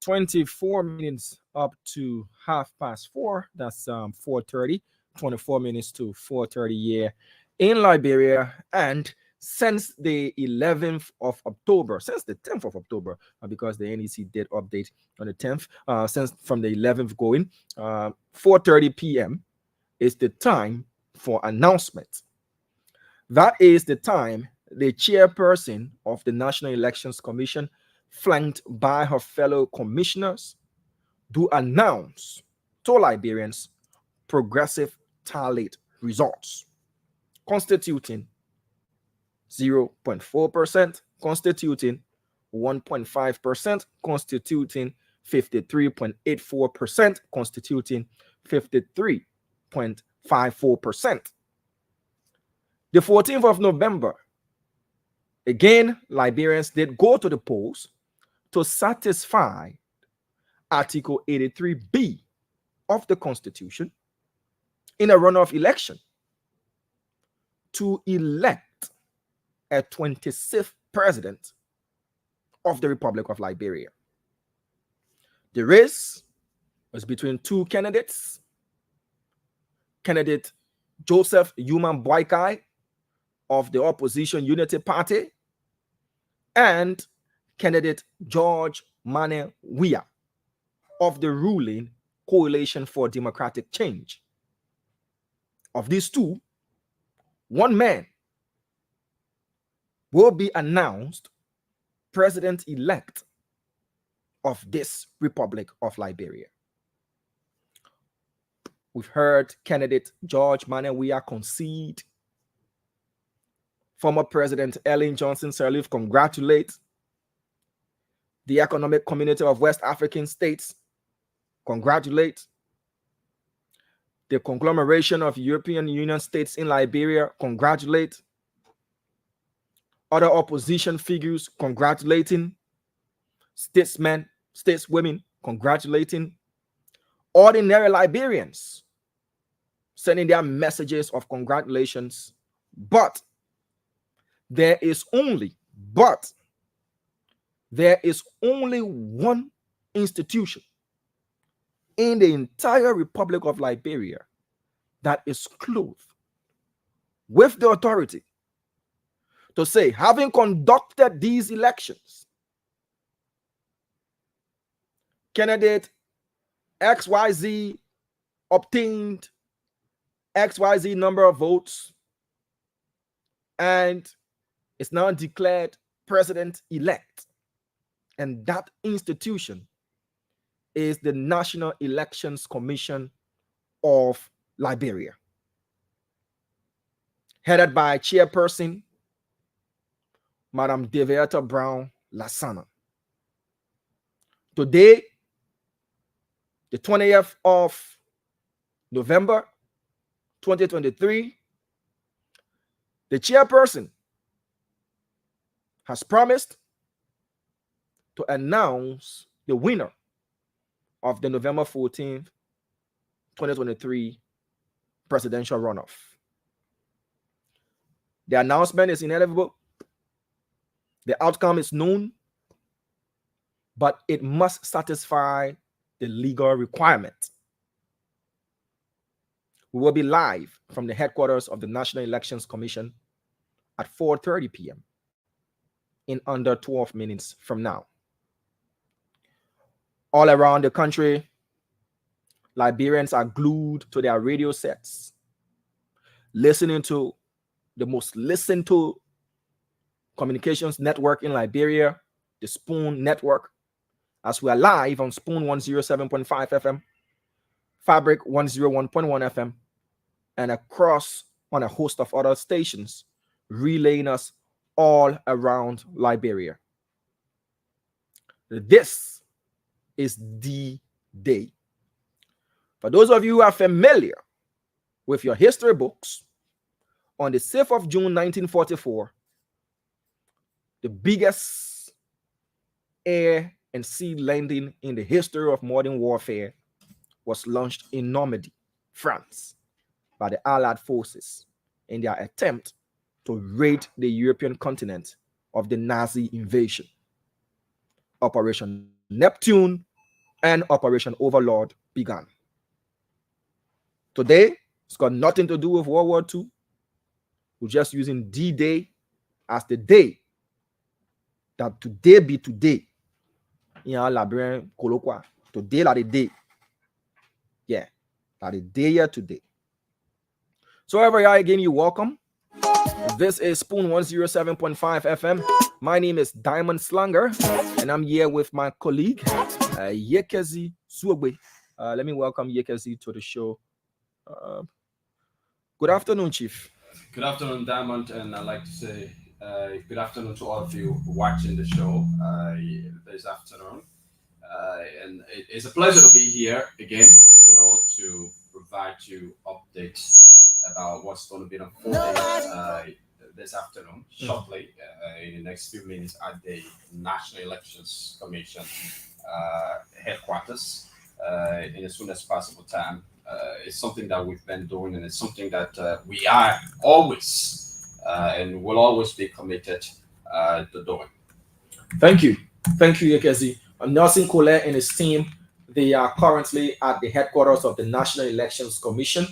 24 minutes up to 4:30. That's 4:30. 24 minutes to 4:30 here in Liberia. And since the 11th of October, since the 10th of October, because the NEC did update on the 10th, since from the 11th going, 4:30 p.m. is the time for announcement. That is the time the chairperson of the National Elections Commission, flanked by her fellow commissioners, do announce to Liberians progressive tally results, constituting 0.4%, constituting 1.5%, constituting 53.84%, constituting 53.54%. The 14th of November, again, Liberians did go to the polls to satisfy Article 83B of the Constitution in a runoff election to elect a 26th president of the Republic of Liberia. The race was between two candidates, candidate Joseph Human Boakai of the opposition Unity Party and candidate George Mane Weah of the ruling Coalition for Democratic Change. Of these two, one man will be announced president-elect of this Republic of Liberia. We've heard candidate George Mane Weah concede. Former President Ellen Johnson Sirleaf congratulate. The Economic Community of West African States congratulate. The conglomeration of European Union states in Liberia congratulate. Other opposition figures congratulating. Statesmen, stateswomen congratulating. Ordinary Liberians sending their messages of congratulations. But there is only one institution in the entire Republic of Liberia that is clothed with the authority to say, having conducted these elections, candidate XYZ obtained XYZ number of votes and is now declared president-elect. And that institution is the National Elections Commission of Liberia. headed by Chairperson Madam Deviata Brown Lasana. Today, the 20th of November 2023, the chairperson has promised to announce the winner of the November 14th, 2023 presidential runoff. The announcement is inevitable. The outcome is known, but it must satisfy the legal requirement. We will be live from the headquarters of the National Elections Commission at 4:30 p.m. in under 12 minutes from now. All around the country, Liberians are glued to their radio sets, listening to the most listened to communications network in Liberia, the Spoon Network, as we are live on Spoon 107.5 FM, Fabric 101.1 FM, and across on a host of other stations, relaying us all around Liberia. This is the day. For those of you who are familiar with your history books, on the 6th of June 1944, the biggest air and sea landing in the history of modern warfare was launched in Normandy, France, by the Allied forces in their attempt to rid the European continent of the Nazi invasion. Operation Neptune and Operation Overlord began. Today, it's got nothing to do with World War II. We're just using D-Day as the day that today be today. In our Liberian colloquia, today like the day. Yeah, like the day here today. So wherever you are, again, you're welcome. This is Spoon 107.5 FM. My name is Diamond Slanger, and I'm here with my colleague, Yekezi Suogbe. Let me welcome Yekezi to the show. Good afternoon, Chief. Good afternoon, Diamond, and I'd like to say good afternoon to all of you watching the show this afternoon. And it's a pleasure to be here again, to provide you updates about what's going to be unfolding this afternoon, shortly, in the next few minutes at the National Elections Commission headquarters in as soon as possible time. It's something that we've been doing, and it's something that we are always and will always be committed to doing. Thank you, Yekezi. Nelson Colette and his team, they are currently at the headquarters of the National Elections Commission.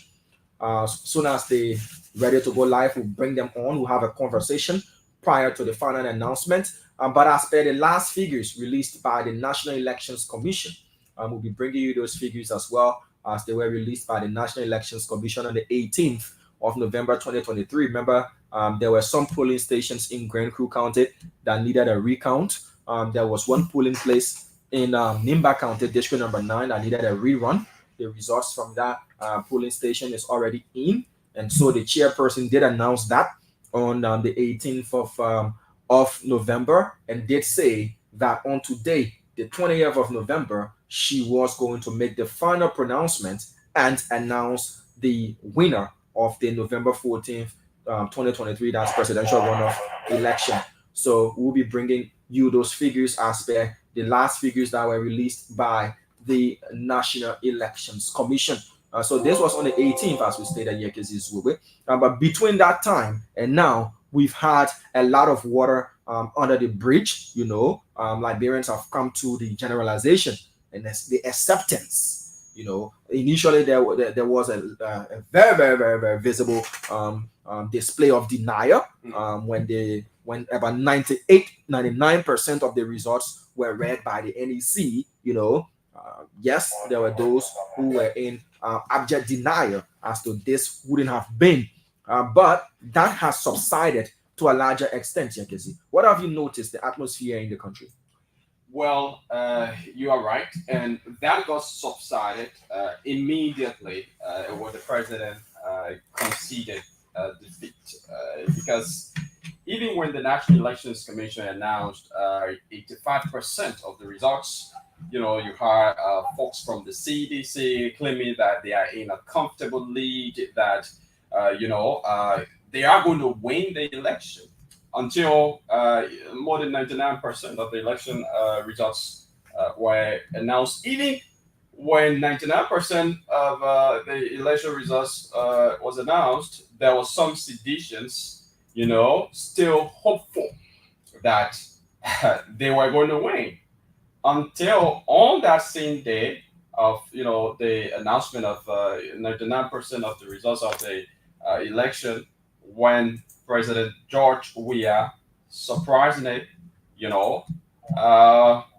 As soon as they're ready to go live, we'll bring them on. We'll have a conversation prior to the final announcement. But as per the last figures released by the National Elections Commission, we'll be bringing you those figures as well, as they were released by the National Elections Commission on the 18th of November 2023. Remember, there were some polling stations in Grand Crew County that needed a recount. There was one polling place in Nimba County, District number 9, that needed a rerun. The results from that polling station is already in. And so the chairperson did announce that on the 18th of November, and did say that on today, the 20th of November, she was going to make the final pronouncement and announce the winner of the November 14th, 2023, that's presidential runoff election. So we'll be bringing you those figures as per the last figures that were released by the National Elections Commission. So this was on the 18th, as we stated, Yekezi. But between that time and now, we've had a lot of water under the bridge. Liberians have come to the generalization and the acceptance. Initially there was a very, very, very, very visible display of denial when about 99% of the results were read by the NEC. Yes, there were those who were in abject denial as to this wouldn't have been, but that has subsided to a larger extent. Yekezi, what have you noticed the atmosphere in the country? Well, you are right, and that got subsided immediately when the president conceded defeat, because even when the National Elections Commission announced 85% of the results, you heard folks from the CDC claiming that they are in a comfortable lead, that they are going to win the election until more than 99% of the election results were announced. Even when 99% of the election results was announced, there was some seditions, still hopeful that they were going to win, until on that same day of the announcement of 99% of the results of the election, when President George Weah surprisingly,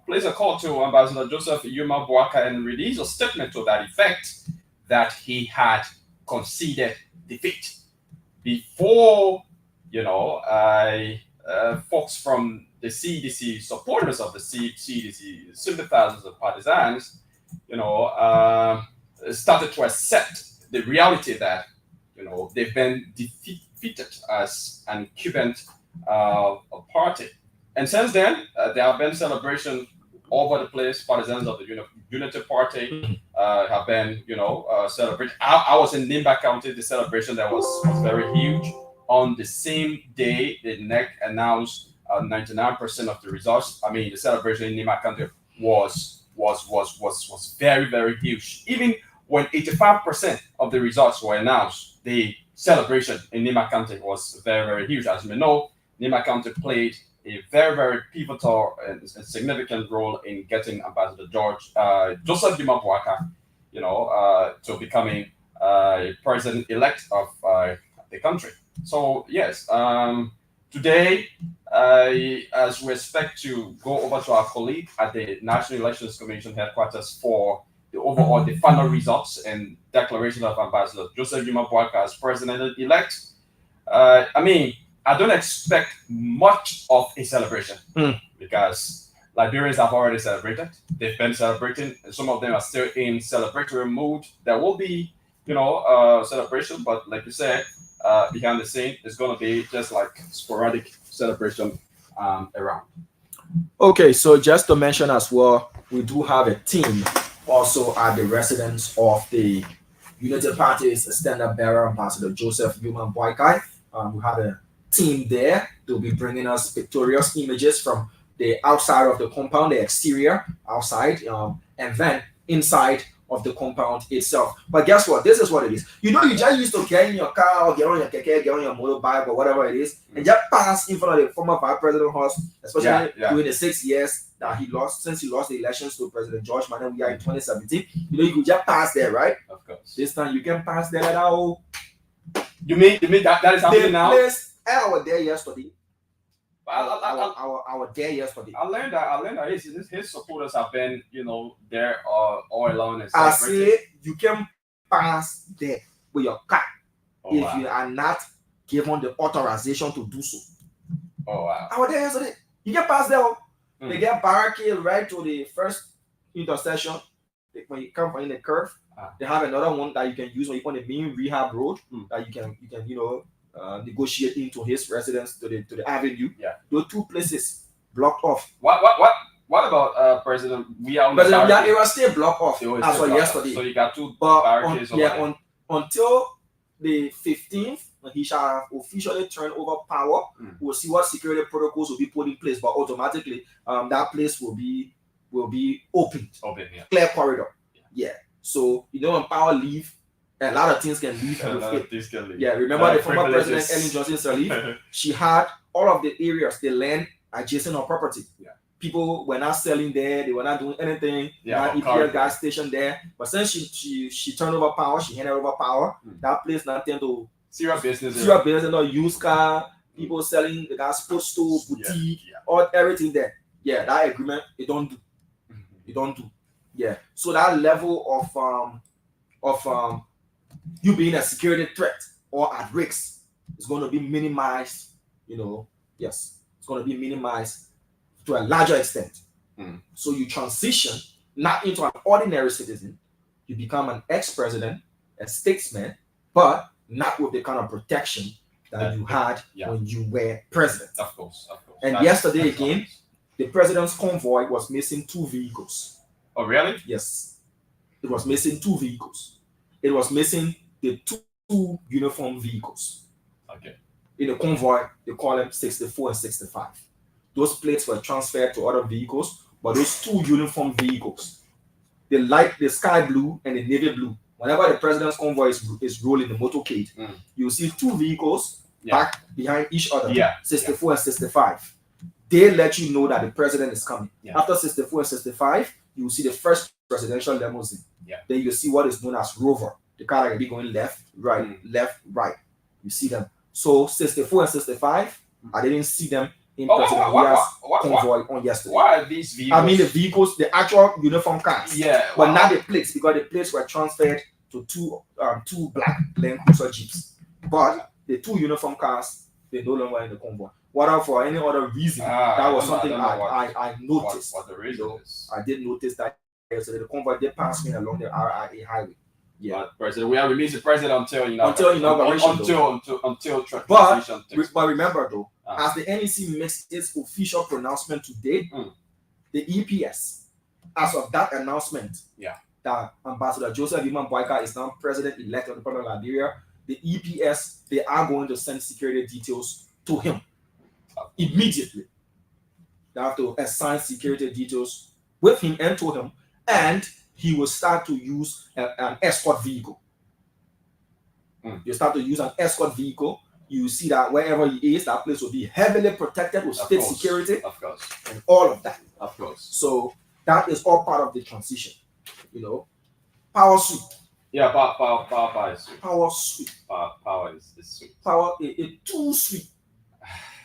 placed a call to Ambassador Joseph Yuma Boaka and released a statement to that effect, that he had conceded defeat before, folks from the CDC, supporters of the CDC, sympathizers and partisans, started to accept the reality that, they've been defeated as an incumbent party. And since then, there have been celebrations all over the place. Partisans of the Unity Party have been, celebrating. I was in Nimba County. The celebration there was very huge. On the same day, the NEC announced 99% of the results. I mean, the celebration in Nimba County was very, very huge. Even when 85% of the results were announced, the celebration in Nimba County was very, very huge. As you may know, Nimba County played a very, very pivotal and significant role in getting Ambassador Joseph Dima Boaka, to becoming president-elect of the country. So yes, today, as we expect to go over to our colleague at the National Elections Commission headquarters for the final results and declaration of Ambassador Joseph Dima Boaka as president-elect. I don't expect much of a celebration because Liberians have already celebrated. They've been celebrating, and some of them are still in celebratory mood. There will be, celebration, but like you said, behind the scene, it's going to be just like sporadic celebration around. Okay, so just to mention as well, we do have a team also at the residence of the Unity Party's standard bearer, Ambassador Joseph Yuma Boaka. We have a team there. They'll be bringing us pictorial images from the outside of the compound, the exterior outside, and then inside of the compound itself. But guess what? This is what it is. You just used to get in your car or get on your keke, get on your motorbike or whatever it is, and just pass in front of the former vice president house, especially during the 6 years that he lost, since he lost the elections to President George Manuel Weah in 2017. You could just pass there, right? Of course. This time you can pass there at all. You mean that is happening now? I was there yesterday. Our day yesterday. I learned that his supporters have been, there all along. And I say you can pass there with your car you are not given the authorization to do so. Oh wow! I was there yesterday. You can pass there. They get barricade right to the first intersection. When you come in the curve, they have another one that you can use when you on the main rehab road that you can negotiate into his residence to the avenue. Yeah, those two places blocked off. What about President Weah? President Weah, it was still blocked off as of yesterday. So you got two barricades. Until the 15th, he shall have officially turned over power. We'll see what security protocols will be put in place, but automatically that place will be opened. Clear corridor. Yeah. So when power leave, a lot of things can leave. Yeah, remember the former president Ellen Johnson Sirleaf? She had all of the areas, the land adjacent her property. Yeah. People were not selling there, they were not doing anything. Yeah, EPL gas station there. But since she turned over power, she handed over power, that place nothing to serious business, no used car, people selling the gas sports store, boutique, all everything there. Yeah, that agreement it don't do. It don't do. Yeah. So that level of you being a security threat or at risk is going to be minimized, yes, it's going to be minimized to a larger extent. So you transition not into an ordinary citizen, you become an ex-president, a statesman, but not with the kind of protection that you had when you were president. Of course. And yesterday again, the president's convoy was missing 2 vehicles. Oh, really? Yes. It was missing 2 vehicles. It was missing the 2 uniform vehicles. Okay. In the convoy, they call them 64 and 65. Those plates were transferred to other vehicles, but those 2 uniform vehicles, the sky blue and the navy blue, whenever the president's convoy is rolling the motorcade, you see 2 vehicles back behind each other, 64 and 65. They let you know that the president is coming. After 64 and 65, you will see the first presidential limousine. Then you see what is known as rover. The car that will be going left, right, left, right. You see them. So 64 and 65, I didn't see them in President Bia's convoy on yesterday. Why are these vehicles? I mean the vehicles, the actual uniform cars. Yeah. But not the plates, because the plates were transferred to 2 black Land Cruiser Jeeps. But the 2 uniform cars, they no longer in the convoy. Whether for any other reason, that was something I noticed. What the reason is. I did notice that yesterday. The convoy did pass me along the RIA highway. Yeah, but president, we have released the president until transition. But remember though, as the NEC makes its official pronouncement today, the EPS, as of that announcement, that Ambassador Joseph Iman Boyka is now president-elect of the Republic of Liberia, the EPS, they are going to send security details to him immediately. They have to assign security details with him and to him, and he will start to use an escort vehicle. You start to use an escort vehicle. You see that wherever he is, that place will be heavily protected with state security, of course, and all of that. Of course. So that is all part of the transition. Power sweep. Yeah, power is sweet. Power sweep. Power is sweet. Power is too sweet.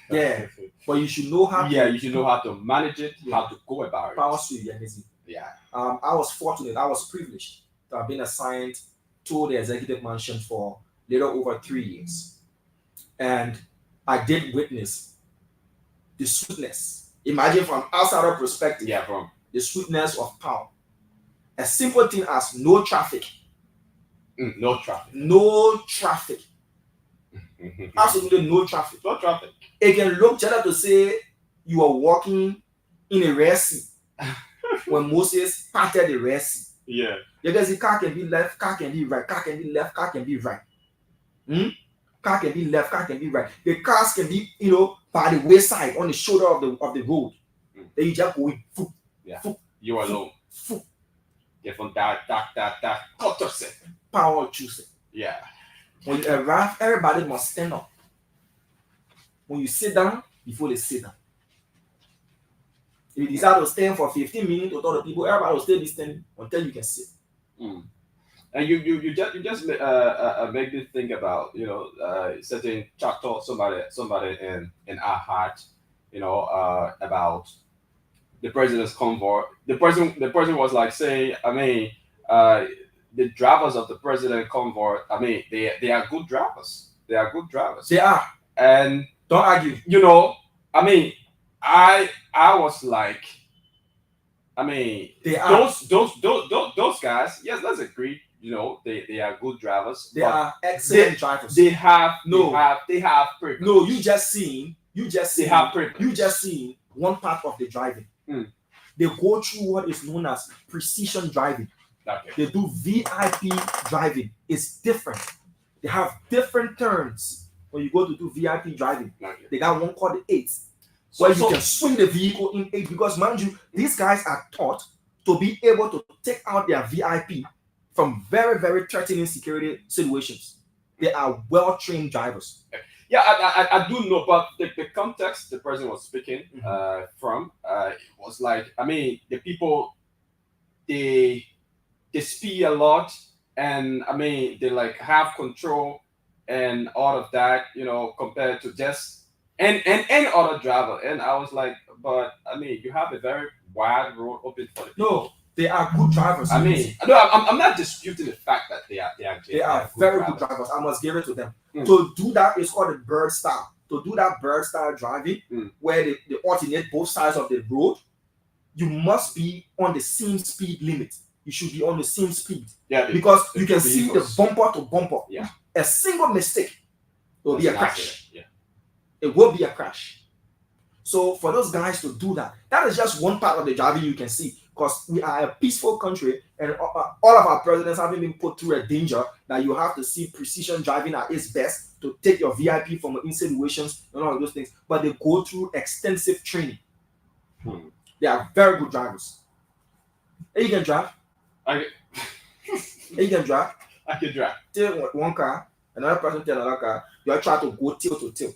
Yeah, but you should know how. You should know how to manage it, how to go about it. Power sweep, yeah. I was fortunate. I was privileged to have been assigned to the executive mansion for a little over 3 years, and I did witness the sweetness. Imagine from outsider perspective. Yeah, from the sweetness of power. A simple thing as no traffic. No traffic. No traffic. Absolutely no traffic. No traffic. It can look better to say you are walking in a Red Sea when Moses parted the Red Sea. Yeah. Because the car can be left, car can be right, car can be left, car can be right. Car can be left, car can be right. The cars can be, by the wayside on the shoulder of the road. Then you just go in. You alone. Yeah, from that, power choosing. Yeah. When you arrive, everybody must stand up. When you sit down, before they sit down. If you decide to stand for 15 minutes with other people, everybody will still be standing until you can sit. And you just make me think about certain chapter somebody in our heart, about the president's convoy. The president was like saying, the drivers of the president convoy, they are good drivers. They are good drivers. They are. And don't argue. I was like, they are. Those guys, yes, let's agree. They are good drivers. They are excellent drivers. They have privilege. No, you just seen one part of the driving. They go through what is known as precision driving. Okay. They do VIP driving. It's different. They have different turns when you go to do VIP driving. Okay. They got one called the 8, where you can swing the vehicle in 8, because mind you, these guys are taught to be able to take out their VIP from very, very threatening security situations. They are well-trained drivers. Yeah, I do know, but the context the president was speaking from was like, the people, they speed a lot, and they like have control and all of that, compared to just any other driver. And I was like, but you have a very wide road open for the people. No, they are good drivers. I'm not disputing the fact that they are very good drivers. I must give it to them. To do that is called the bird style. To do that bird style driving, where they alternate both sides of the road, you must be on the same speed limit. You should be on the same speed. Yeah, because you can see the bumper to bumper. Yeah. A single mistake, it will be a That's an crash. accident. Yeah. It will be a crash. So for those guys to do that, that is just one part of the driving you can see, because we are a peaceful country, and all of our presidents haven't been put through a danger that you have to see precision driving at its best to take your VIP from in situations and all of those things. But they go through extensive training. They are very good drivers. And you can drive. I You can drive. I can drive. Tell one car, another person tell another car, you are trying to go tail to tail.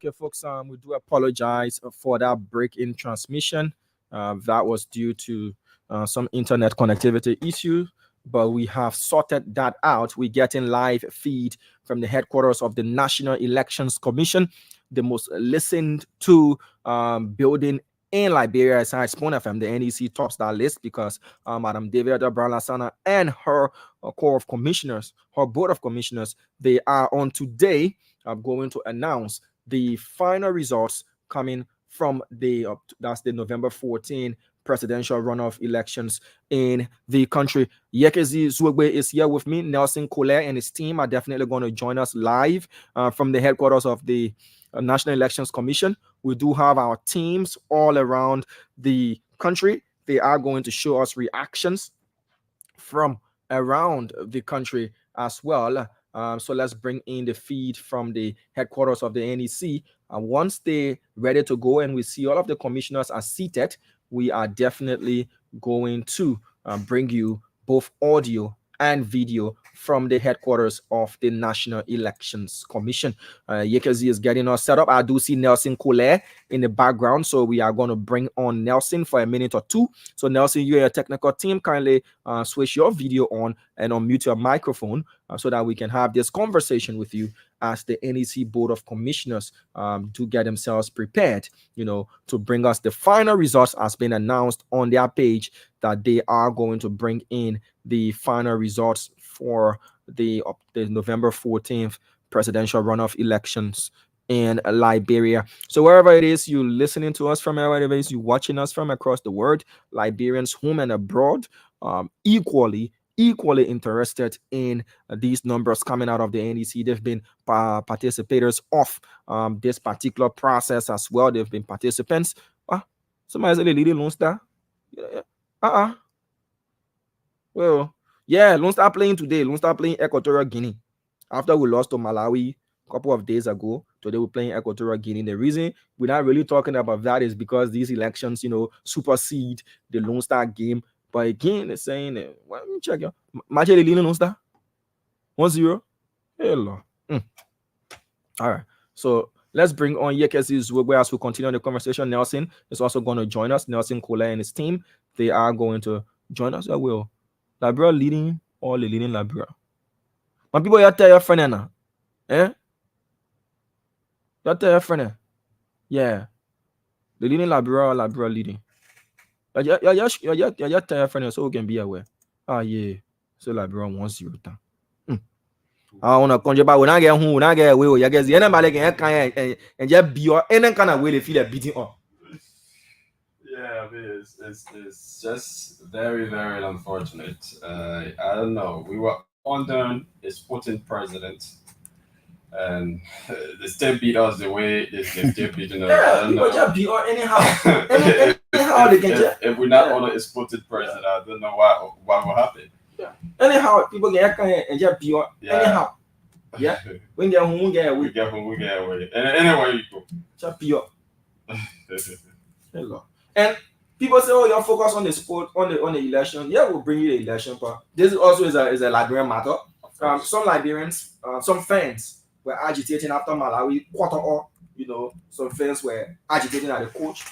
Okay, folks, we do apologize for that break in transmission. That was due to some internet connectivity issue, but we have sorted that out. We get in live feed from the headquarters of the National Elections Commission, the most listened to building in Liberia aside Spoon FM. The NEC tops that list because Madam David Brown Lasana and her core of commissioners, her board of commissioners, they are on today. I'm going to announce the final results coming from that's the November 14 presidential runoff elections in the country. Yekezi Zwegbe is here with me. Nelson Collier and his team are definitely going to join us live from the headquarters of the National Elections Commission. We do have our teams all around the country. They are going to show us reactions from around the country as well. So let's bring in the feed from the headquarters of the NEC. Once they're ready to go and we see all of the commissioners are seated, we are definitely going to bring you both audio and video from the headquarters of the National Elections Commission. Yekezi is getting us set up. I do see Nelson Collier in the background, so we are going to bring on Nelson for a minute or two. So Nelson, you and your technical team kindly switch your video on and unmute your microphone so that we can have this conversation with you as the NEC Board of Commissioners to get themselves prepared, to bring us the final results as been announced on their page that they are going to bring in the final results for the November 14th presidential runoff elections in Liberia. So wherever it is you listening to us from, wherever it is you watching us from across the world, Liberians home and abroad, equally interested in these numbers coming out of the NEC. They've been participators of this particular process as well. They've been participants. Somebody's a leading Lone Star. Well, yeah, Lone Star playing today. Lone Star playing Equatorial Guinea. After we lost to Malawi a couple of days ago, today we're playing Equatorial Guinea. The reason we're not really talking about that is because these elections, supersede the Lone Star game. But again, they're saying, let me check. Match the Lone Star 1-0. Hello. All right. So let's bring on Yekezi Zwegbe as we continue the conversation. Nelson is also going to join us. Nelson Collier and his team, they are going to join us. I will. Liberia leading or the leading Liberia. My people, you tell your friend now. You tell your friend. Yeah. The leading Liberia or Liberia leading. You tell your friend so we can be aware. Yeah. So Liberia 1-0. I want to conjure back when I get home, when I get away, I guess the enemy like and just be or any kind of way they feel they're beating up. Yeah, it's just very, very unfortunate. I don't know. We were under a sporting president, and they still beat us the way they still beating us. Yeah, I don't know. Just beat or anyhow. anyhow they can just. If we're not under a sporting president, I don't know what will happen. Yeah. Anyhow, people get and just beat or anyhow. Yeah. When get home, we get away. And anywhere you go. Just beat up. Hello. And people say, "Oh, you're focused on the sport, on the election." Yeah, we'll bring you the election part. This also is a Liberian matter. Some Liberians, some fans were agitating after Malawi quarter off. Some fans were agitating at the coach.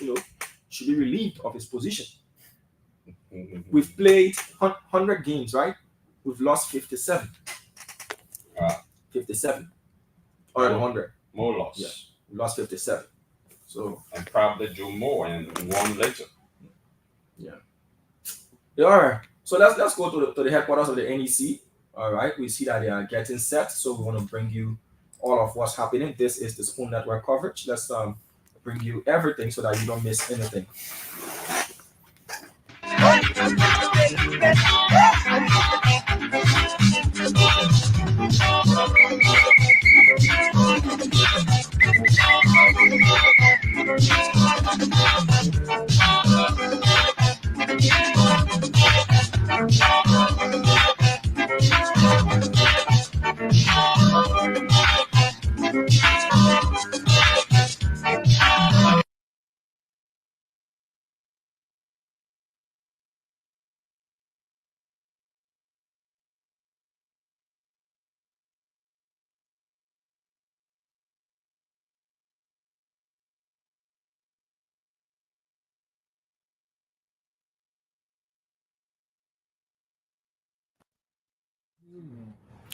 Should be relieved of his position. We've played 100 games, right? we've lost 57. Uh, 57 or 100. more Yeah, loss. we lost 57. So And probably do more and one later. yeah. Yeah, all right. So let's go to the headquarters of the NEC. All right. We see that they are getting set. So we want to bring you all of what's happening. This is the Spoon Network coverage. Let's bring you everything so that you don't miss anything.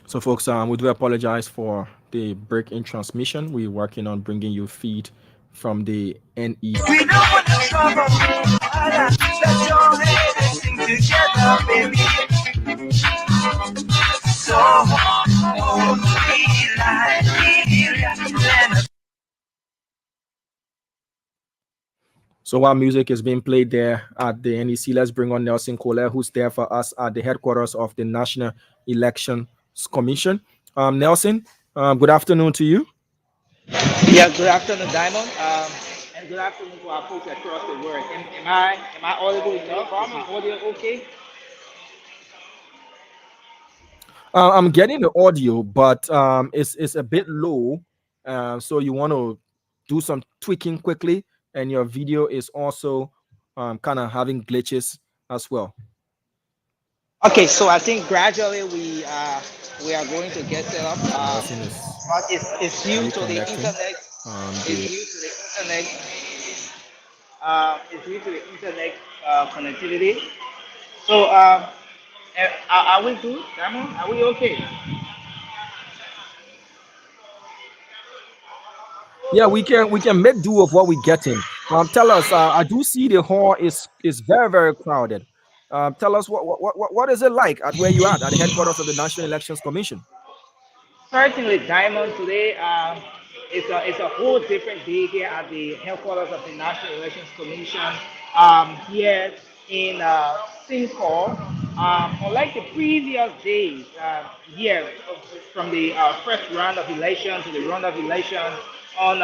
So, folks, we do apologize for the break in transmission. We're working on bringing you feed from the NEC. We don't want no trouble. Let your head and sing together, baby. So, we like Liberia. So while music is being played there at the NEC, let's bring on Nelson Cole, who's there for us at the headquarters of the National Elections Commission. Nelson, good afternoon to you. Yeah, good afternoon, Diamond. And good afternoon to our folks across the world. Am I audible enough? Is my audio okay? I'm getting the audio, but it's a bit low. So you want to do some tweaking quickly, and your video is also kind of having glitches as well. Okay, so I think gradually we are going to get set up. So Nelson is But it's due to the reconnecting. internet. It's The due to the internet. It's due to the internet connectivity. So are we good, Diamond? Are we okay? Yeah, we can make do of what we're getting. Tell us. I do see the hall is very very crowded. Tell us what is it like at where you at the headquarters of the National Elections Commission. Certainly, Diamond today it's a whole different day here at the headquarters of the National Elections Commission here in Singapore. Unlike the previous days here from the first round of election to the round of election on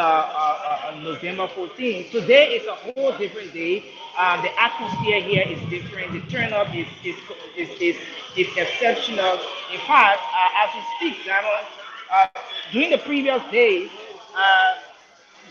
November 14th, today is a whole different day. The atmosphere here is different. The turn-up is exceptional. In fact, as we speak, Diamond, uh, during the previous days, uh,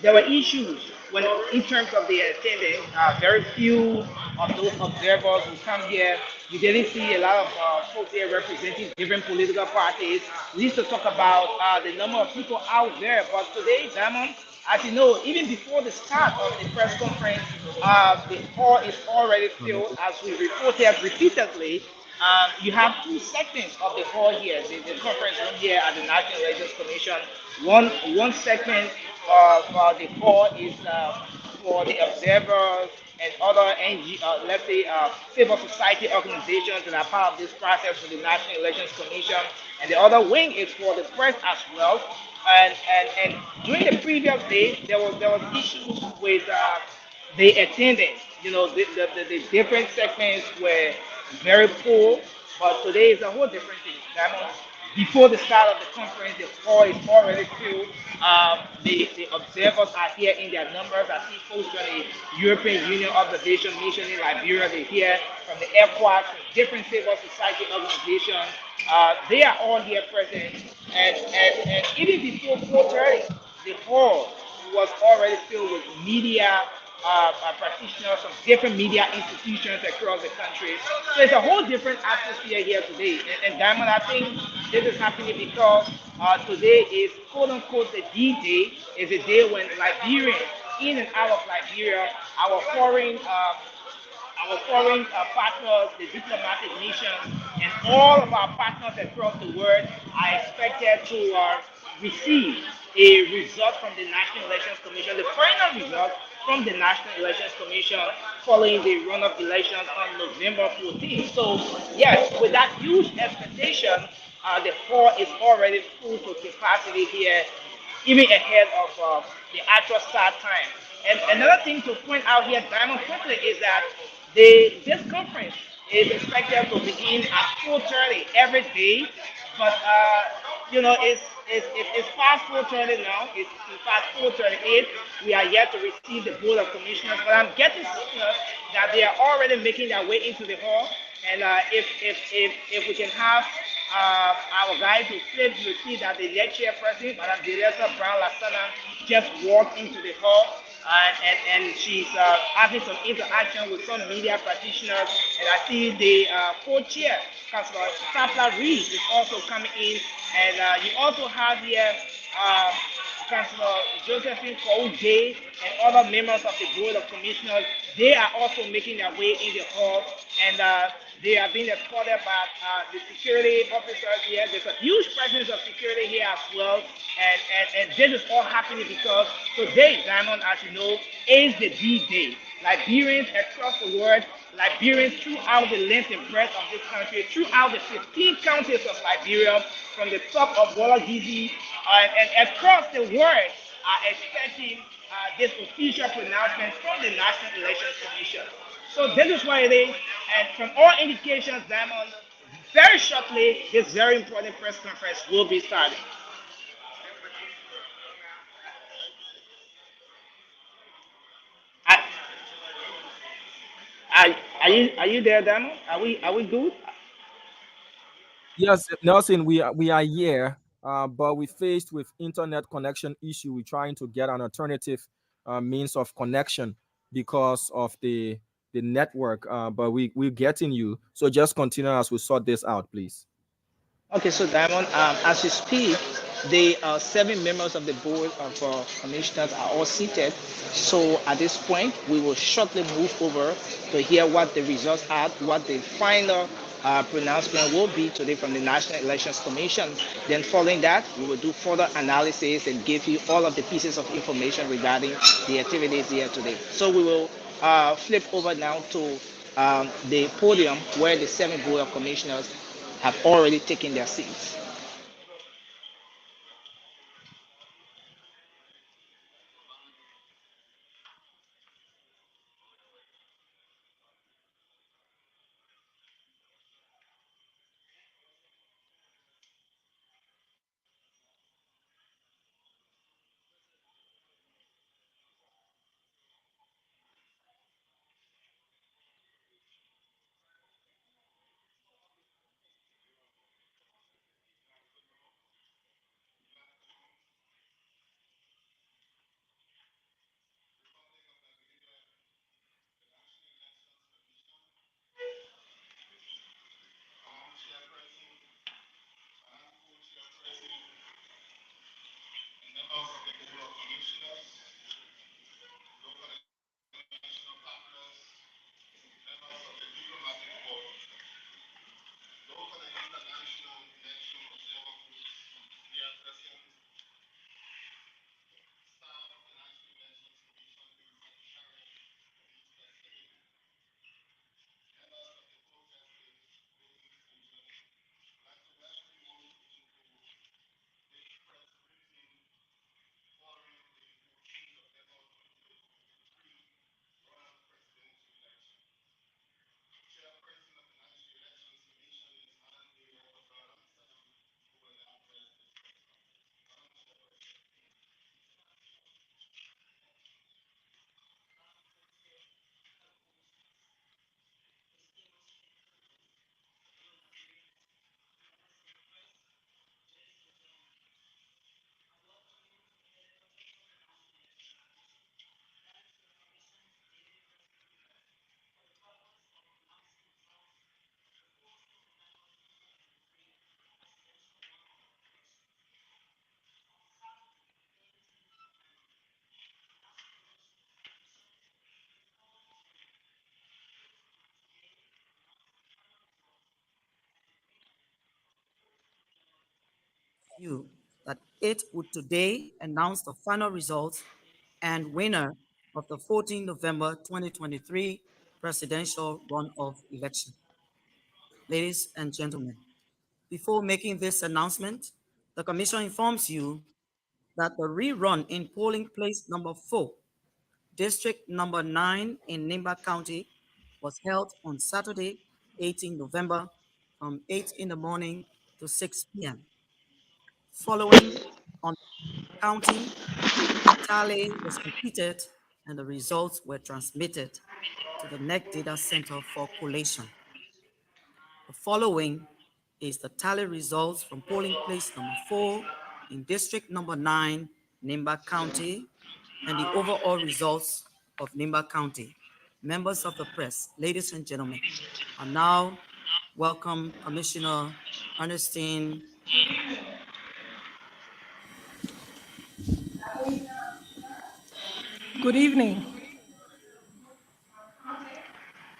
there were issues when, in terms of the attendance. Very few of those observers who come here. You didn't see a lot of folks here representing different political parties. We used to talk about the number of people out there, but today, Diamond, as you know, even before the start of the press conference, the hall is already filled, as we reported repeatedly. You have two segments of the hall here, the conference room here at the National Elections Commission. One segment of the hall is for the observers and other let's say, civil society organizations that are part of this process for the National Elections Commission. And the other wing is for the press as well. And during the previous days, there was issues with the attendance. You know, the different segments were very full, but today is a whole different thing. Diamond, before the start of the conference, the hall is already filled. The observers are here in their numbers. I see folks from the European Union Observation Mission in Liberia. They're here from the airport, from different civil society organizations. They are all here present. And even before 4:30, the hall was already filled with media practitioners from different media institutions across the country. So it's a whole different atmosphere here today. And Diamond, I think this is happening because today is quote unquote the D-Day, is a day when Liberians in and out of Liberia, our foreign our foreign partners, the diplomatic missions, and all of our partners across the world are expected to receive a result from the National Elections Commission, the final result from the National Elections Commission following the runoff elections on November 14th. So, yes, with that huge expectation, the hall is already full to capacity here, even ahead of the actual start time. And another thing to point out here, Diamond, quickly, is that this conference is expected to begin at 4:30 every day, but it's past 4:30 now. It's past 4:38. We are yet to receive the board of commissioners, but I'm getting signals that they are already making their way into the hall. And if we can have our guys who flip, you see that the lead chairperson, Madam Delisa Brown Lasana, just walked into the hall. And she's having some interaction with some media practitioners. And I see the co-chair, Councilor Sapla Reed, is also coming in. And you also have here uh, Councilor Josephine Koude and other members of the Board of Commissioners. They are also making their way in the hall. And they are being escorted by the security officers here. There's a huge presence of security here as well. And this is all happening because today, Diamond, as you know, is the D-Day. Liberians across the world, Liberians throughout the length and breadth of this country, throughout the 15 counties of Liberia, from the top of Walla and across the world, are expecting this official pronouncement from the National Elections Commission. So this is what it is, and from all indications, Diamond, very shortly, this very important press conference will be starting. Are, are you there, Diamond? Are we good? Yes, Nelson, we are here, but we faced with internet connection issue. We're trying to get an alternative means of connection because of the network. But we're getting you. So just continue as we sort this out, please. Okay, so Diamond, as you speak, the seven members of the board of commissioners are all seated. So at this point, we will shortly move over to hear what the results are, what the final pronouncement will be today from the National Elections Commission. Then following that, we will do further analysis and give you all of the pieces of information regarding the activities here today. So we will flip over now to the podium where the seven board of commissioners have already taken their seats. you that it would today announce the final results and winner of the 14 November 2023 presidential runoff election. Ladies and gentlemen, before making this announcement, the Commission informs you that the rerun in polling place number 4, district number 9 in Nimba County, was held on Saturday, 18 November from 8 in the morning to 6 p.m. Following on counting, tally was completed and the results were transmitted to the NEC Data Center for collation. The following is the tally results from polling place number 4 in district number 9, Nimba County, and the overall results of Nimba County. Members of the press, ladies and gentlemen, I now welcome Commissioner Ernestine. Good evening.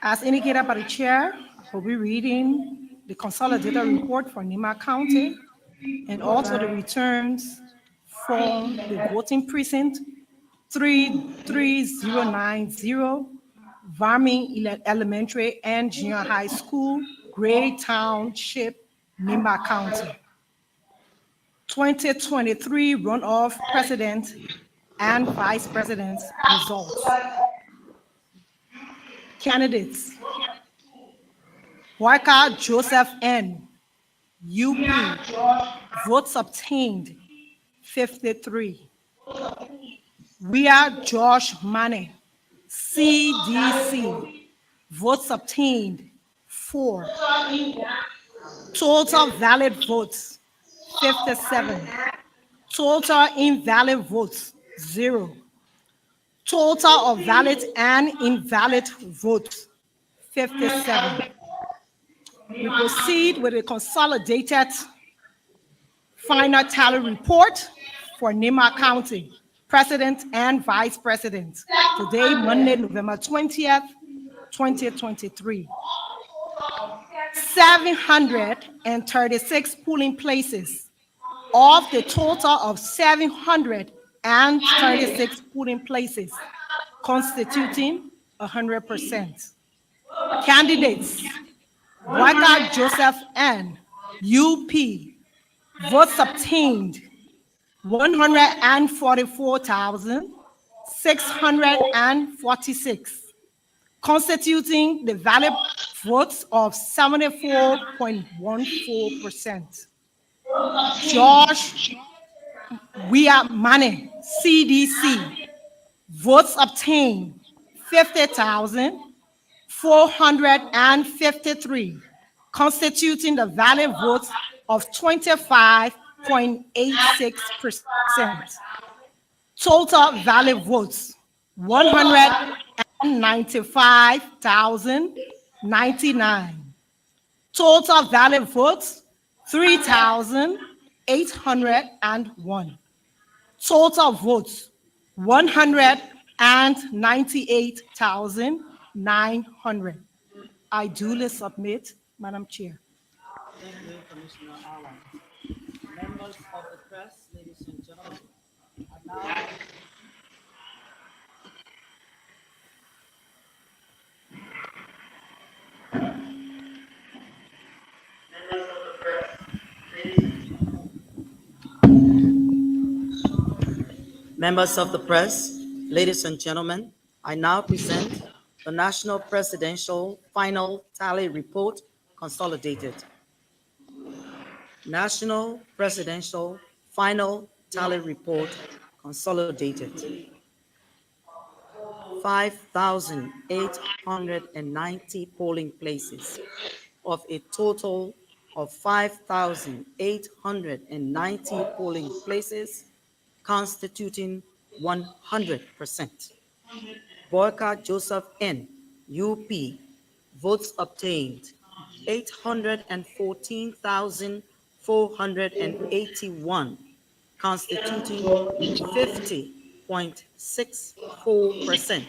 As indicated by the chair, we'll be reading the consolidated report for Nimba County and also the returns from the voting precinct 33090, Varming Elementary and Junior High School, Gray Township, Nimba County. 2023 runoff president and vice president results. Candidates: Boyka Joseph N., UP, votes obtained 53. Ria Josh Mane, CDC, votes obtained 4. Total valid votes 57. Total invalid votes 0. Total of valid and invalid votes 57. We proceed with a consolidated final tally report for Nimba County, President and Vice President. Today, Monday, November 20th, 2023. 736 polling places of the total of 736 polling places, constituting 100%. Candidates: Boyka Joseph N., UP, votes obtained 144,646, constituting the valid votes of 74.14%. George Wiamane, CDC, votes obtained 50,453, constituting the valid votes of 25.86%. Total valid votes 195,099. Total valid votes 3,801. Total votes 198,900. I duly submit, Madam Chair. Thank you, Commissioner Allen. Members of the press, ladies and gentlemen, I now Members of the press, ladies and gentlemen, I now present the National Presidential Final Tally Report Consolidated. National Presidential Final Tally Report Consolidated. 5,890 polling places of a total of 5,890 polling places, constituting 100%. Boyka Joseph N., UP, votes obtained 814,481, constituting 50.64%.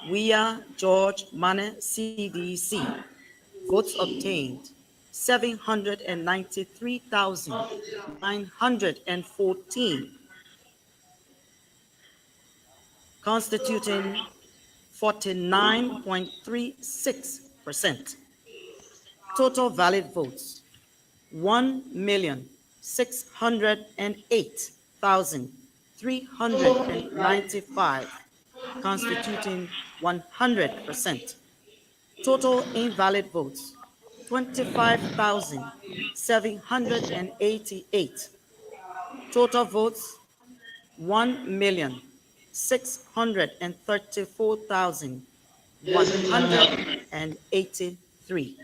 Wia George Mane, CDC, votes obtained 793,914, constituting 49.36%. Total valid votes, 1,608,395, constituting 100%. Total invalid votes, 25,788. Total votes, 1,634,183.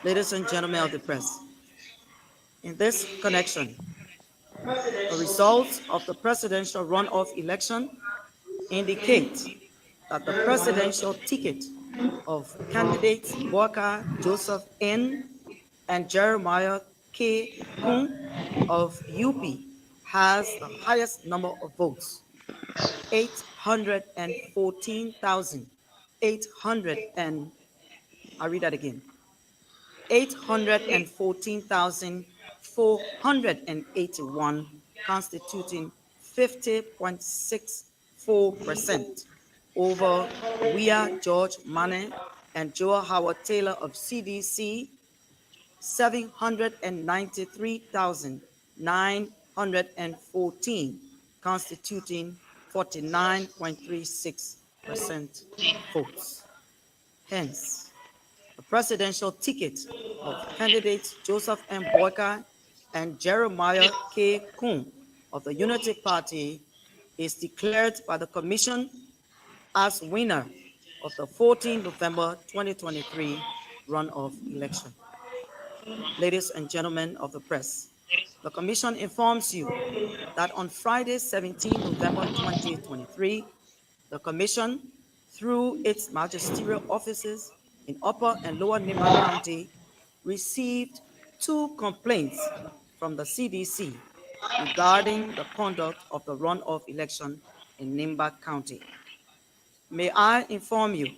Ladies and gentlemen of the press, in this connection, the results of the presidential runoff election indicate that the presidential ticket of candidates Walker Joseph N. and Jeremiah K. Kung of UP has the highest number of votes, 814,800 and I'll read that again, 814,481, constituting 50.64% over Wia George Mane and Joel Howard Taylor of CDC, 793,914, constituting 49.36% votes. Hence, the presidential ticket of candidates Joseph M. Boyka and Jeremiah K. Kung of the Unity Party is declared by the Commission as winner of the 14 November 2023 runoff election. Ladies and gentlemen of the press, the Commission informs you that on Friday, 17 November 2023, the Commission, through its magisterial offices in Upper and Lower Nimba County, received 2 complaints from the CDC regarding the conduct of the runoff election in Nimba County. May I inform you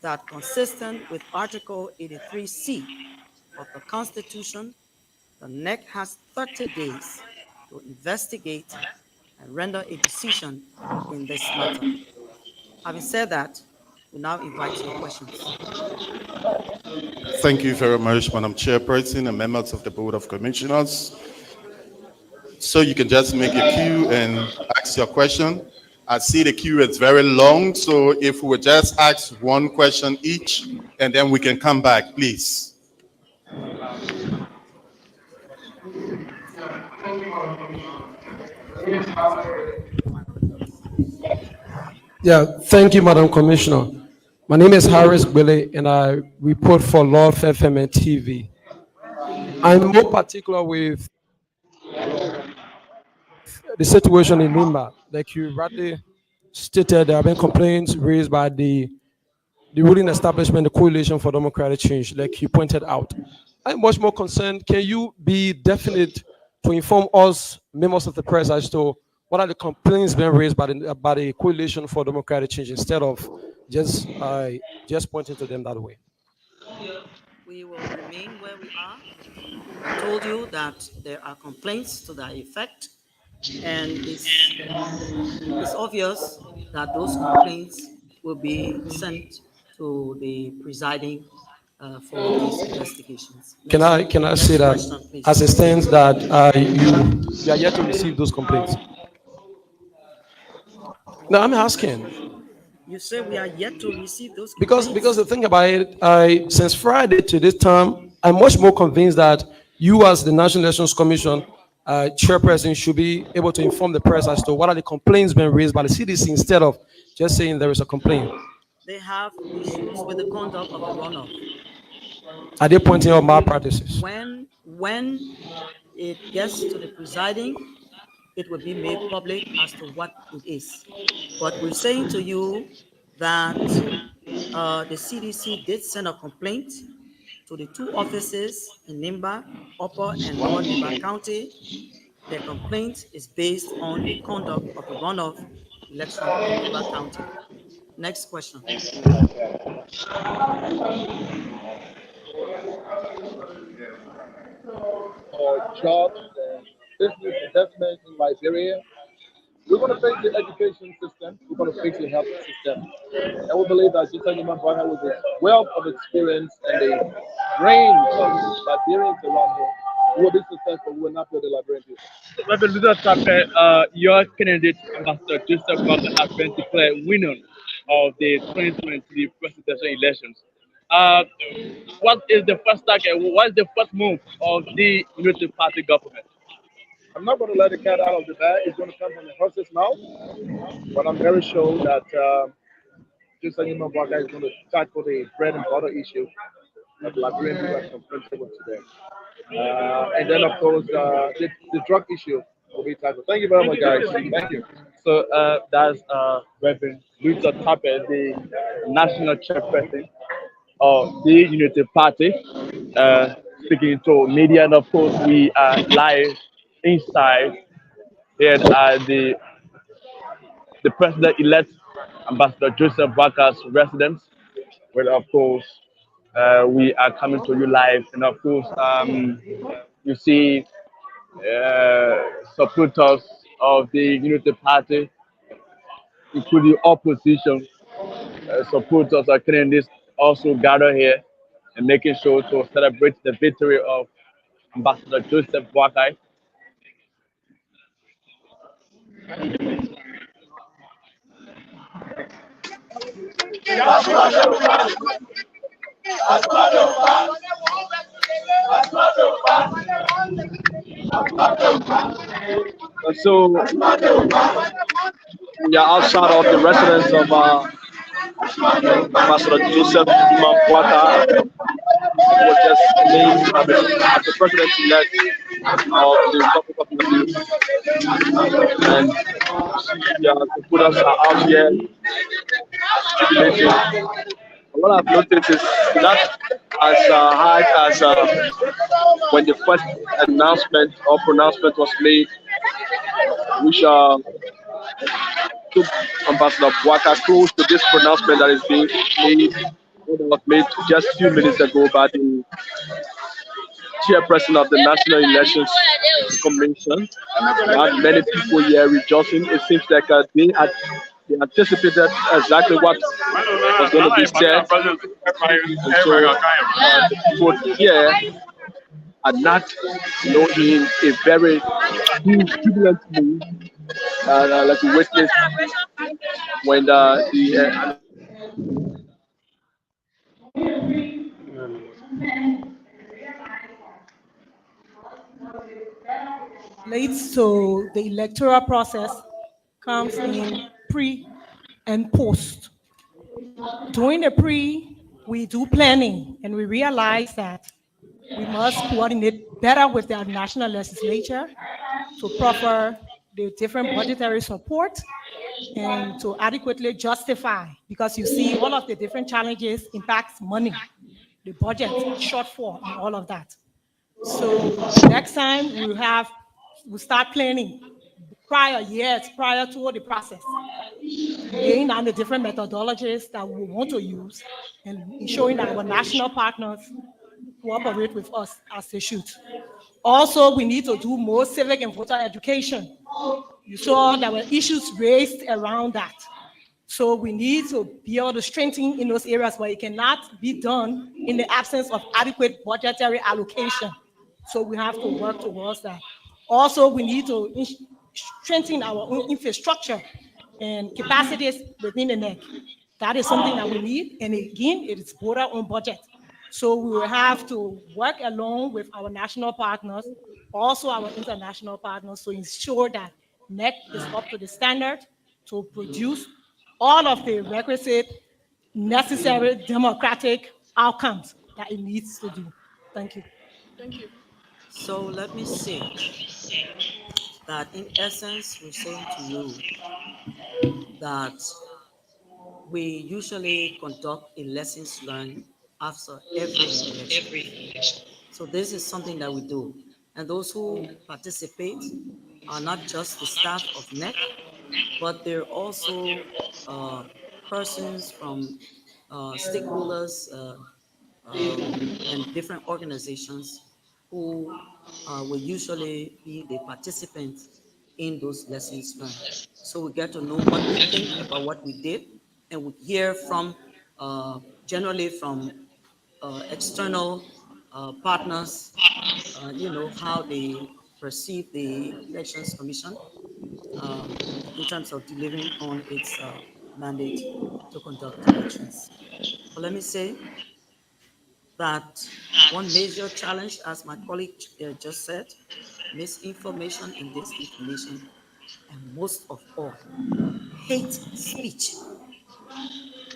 that consistent with Article 83C of the Constitution, the NEC has 30 days to investigate and render a decision in this matter. Having said that, we now invite your questions. Thank you very much, Madam Chairperson and members of the Board of Commissioners. So you can just make a queue and ask your question. I see the queue is very long, so if we would just ask one question each, and then we can come back, please. Yeah, thank you, Madam Commissioner. My name is Harris Billy, and I report for Love FM and TV. I'm more particular with the situation in Nimba. Like you rightly stated, there have been complaints raised by the ruling establishment, the Coalition for Democratic Change, like you pointed out. I'm much more concerned. Can you be definite to inform us, members of the press, as to what are the complaints being raised by the Coalition for Democratic Change, instead of just pointing to them that way? We will remain where we are. I told you that there are complaints to that effect, and it's obvious that those complaints will be sent to the presiding for these investigations. Can I say that, question, as it stands, that you are yet to receive those complaints? No, I'm asking. You say we are yet to receive those complaints? Because the thing about it, since Friday to this time, I'm much more convinced that you, as the National Elections Commission chairperson, should be able to inform the press as to what are the complaints being raised by the CDC, instead of just saying there is a complaint. They have issues with the conduct of the runoff. Are they pointing out malpractices? When it gets to the presiding, it will be made public as to what it is. But we're saying to you that the CDC did send a complaint to the 2 offices in Nimba, Upper and Lower Nimba County. The complaint is based on the conduct of the runoff election in Nimba County. Next question. jobs and business investment in Liberia. We're going to fix the education system. We're going to fix the health system. And we believe that just like Imam Bwana with his wealth of experience and the range of Liberians around him, we will be successful. We will not be the Liberian people. Reverend Luther Tapet, your candidate, Ambassador Joseph Walker, has been declared winner of the 2023 presidential elections. Uh, what is the first target? What is the first move of the Unity Party government? I'm not going to let the cat out of the bag. It's going to come from the horse's mouth. But I'm very sure that just like Imam Bwana is going to tackle the bread and butter issue that Liberian people are confronted with today. And then, of course, the drug issue will be tackled. Thank you very much, guys. Thank you. So that's Reverend Luther Tapet, the national chairperson of the Unity Party, speaking to media. And of course, we are live inside here at the president-elect Ambassador Joseph Walker's residence, where of course we are coming to you live, and of course you see supporters of the Unity Party, including opposition supporters are candidates also gather here and making sure to celebrate the victory of Ambassador Joseph Walker. So we are outside of the residence of Ambassador Joseph Walker, who was just named as the president-elect of the Republic of Liberia. And the supporters are out here jubilating. What I've noticed is not as high as when the first announcement or pronouncement was made, which took Ambassador Bwaka close to this pronouncement that is being made, that was made just a few minutes ago by the chairperson of the National Elections Commission. There are many people here rejoicing. It seems like they anticipated exactly what was going to be said. And so the people here are not in a very huge jubilant mood like we witnessed when the Relates to the electoral process comes in pre and post. During the pre, we do planning and we realize that we must coordinate better with the national legislature to proffer the different budgetary support and to adequately justify, because you see all of the different challenges impacts money, the budget shortfall and all of that. So next time we'll start planning years prior to the process, laying down the different methodologies that we want to use and ensuring that our national partners cooperate with us as they should. Also, we need to do more civic and voter education. You saw there were issues raised around that. So we need to be able to strengthen in those areas where it cannot be done in the absence of adequate budgetary allocation. So we have to work towards that. Also, we need to strengthen our own infrastructure and capacities within the NEC. That is something that we need. And again, it is border on budget. So we will have to work along with our national partners, also our international partners, to ensure that NEC is up to the standard to produce all of the requisite necessary democratic outcomes that it needs to do. Thank you. Thank you. So let me say that in essence, we're saying to you that we usually conduct a lessons learned after every election. So this is something that we do. And those who participate are not just the staff of NEC, but they're also persons from stakeholders and different organizations who will usually be the participants in those lessons learned. So we get to know what they think about what we did, and we hear from generally from external partners, how they perceive the Elections Commission in terms of delivering on its mandate to conduct elections. But let me say that one major challenge, as my colleague just said, misinformation and disinformation, and most of all, hate speech.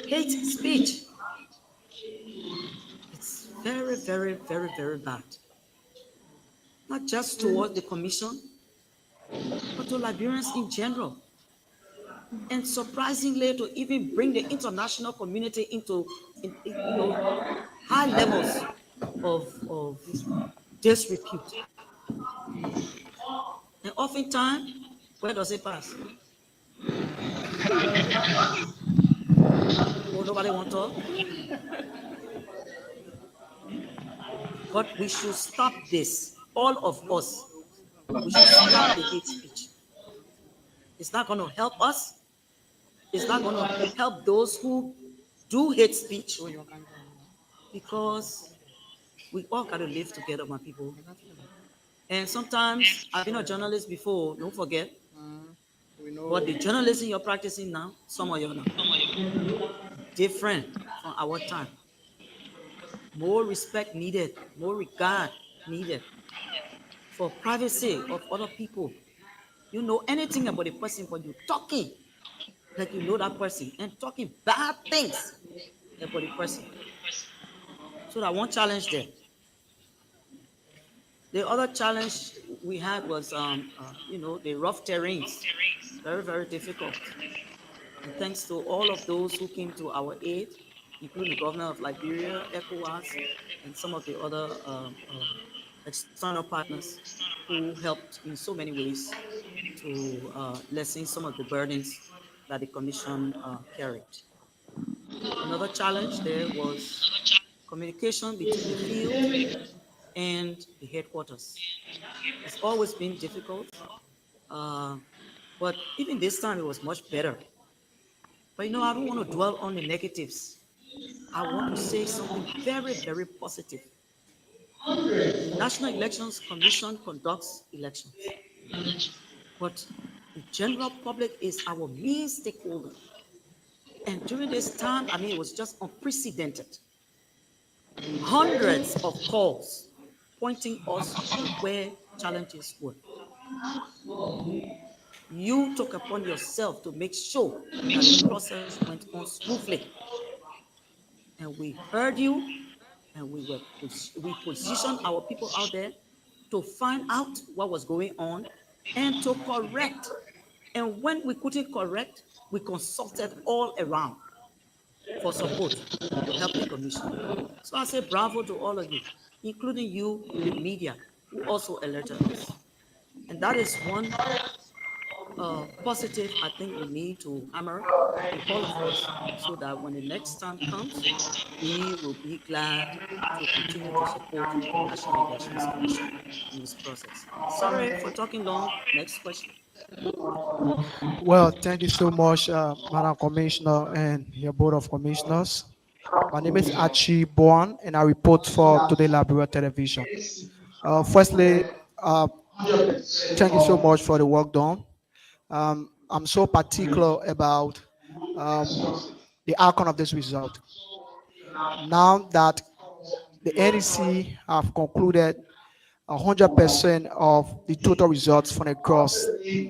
Hate speech. It's very, very, very, very bad. Not just towards the commission, but to Liberians in general. And surprisingly, to even bring the international community into, high levels of disrepute. And oftentimes, where does it pass? Oh, nobody want to talk? But we should stop this. All of us. We should stop the hate speech. It's not going to help us. It's not going to help those who do hate speech, because we all got to live together, my people. And sometimes, I've been a journalist before, don't forget. But the journalism you're practicing now, some of you know, different from our time. More respect needed, more regard needed for privacy of other people. You know anything about the person, but you're talking like you know that person and talking bad things about the person. So that one challenge there. The other challenge we had was, the rough terrains. Very, very difficult. And thanks to all of those who came to our aid, including the governor of Liberia, ECOWAS, and some of the other external partners who helped in so many ways to lessen some of the burdens that the commission carried. Another challenge there was communication between the field and the headquarters. It's always been difficult, but even this time it was much better. But I don't want to dwell on the negatives. I want to say something very, very positive. The National Elections Commission conducts elections, but the general public is our main stakeholder. And during this time, it was just unprecedented. Hundreds of calls pointing us to where challenges were. You took upon yourself to make sure that the process went on smoothly. And we heard you, and we positioned our people out there to find out what was going on and to correct. And when we couldn't correct, we consulted all around for support to help the commission. So I say bravo to all of you, including you, the media, who also alerted us. And that is one positive I think we need to hammer to all of us, so that when the next time comes, we will be glad to continue to support the National Elections Commission in this process. Sorry for talking long. Next question. Well, thank you so much, Madam Commissioner and your Board of Commissioners. My name is Achi Boan, and I report for Today Liberia Television. Firstly, thank you so much for the work done. I'm so particular about the outcome of this result. Now that the NEC have concluded 100% of the total results from across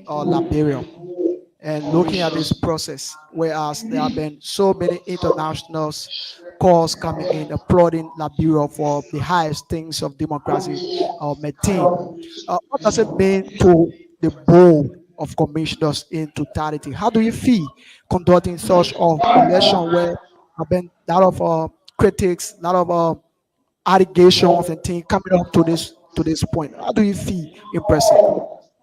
Liberia, and looking at this process, whereas there have been so many international calls coming in applauding Liberia for the highest things of democracy maintained. What does it mean to the board of commissioners in totality? How do you feel conducting such an election where have been a lot of critics, a lot of allegations and things coming up to this point? How do you feel in person?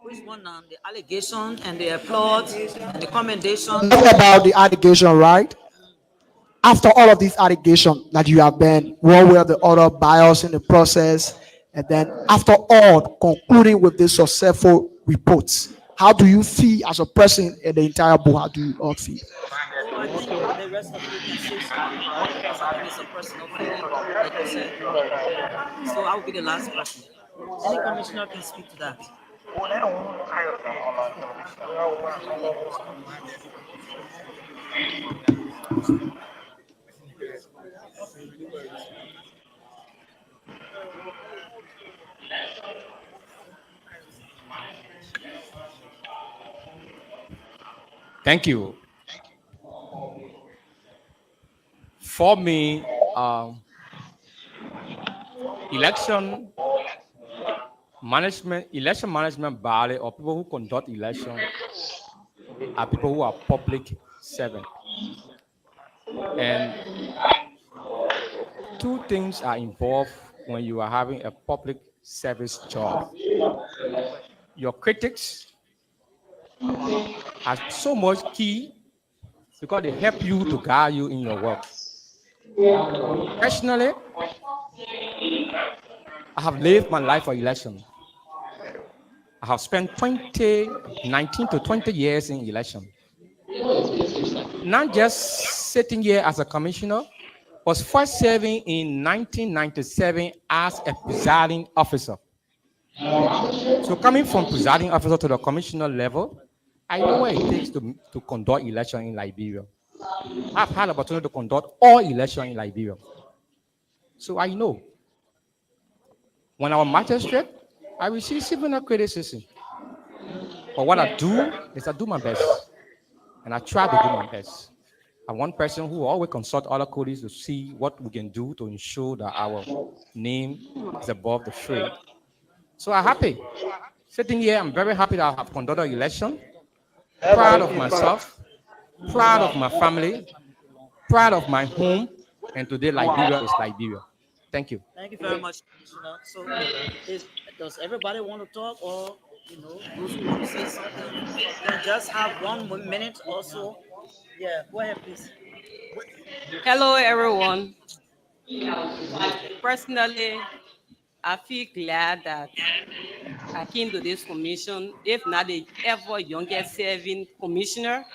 Which one now? The allegation and the applaud and the commendation? Talk about the allegation, right? After all of these allegations that you have been one way or the other biased in the process, And then after all, concluding with the successful reports, how do you feel as a person and the entire board? How do you all feel? Oh, I think the rest of you can say something about it because I think it's a personal feeling, like you said. So I will be the last person. Any commissioner can speak to that. Thank you. For me, election election management body or people who conduct election are people who are public servant. And two things are involved when you are having a public service job. Your critics are so much key because they help you to guide you in your work. Personally, I have lived my life for election. I have spent 19 to 20 years in election. Not just sitting here as a commissioner, was first serving in 1997 as a presiding officer. So coming from presiding officer to the commissioner level, I know what it takes to conduct election in Liberia. I've had the opportunity to conduct all election in Liberia. So I know. When I was magistrate, I received similar criticism. But what I do is I do my best. And I try to do my best. I'm one person who always consult other colleagues to see what we can do to ensure that our name is above the fray. So I'm happy. Sitting here, I'm very happy that I have conducted an election. Proud of myself, proud of my family, proud of my home, and today Liberia is Liberia. Thank you. Thank you very much, Commissioner. So, does everybody want to talk, or those who want to say something, can just have 1 minute or so? Yeah, go ahead, please. Hello, everyone. Personally, I feel glad that I came to this commission, if not the ever youngest serving commissioner,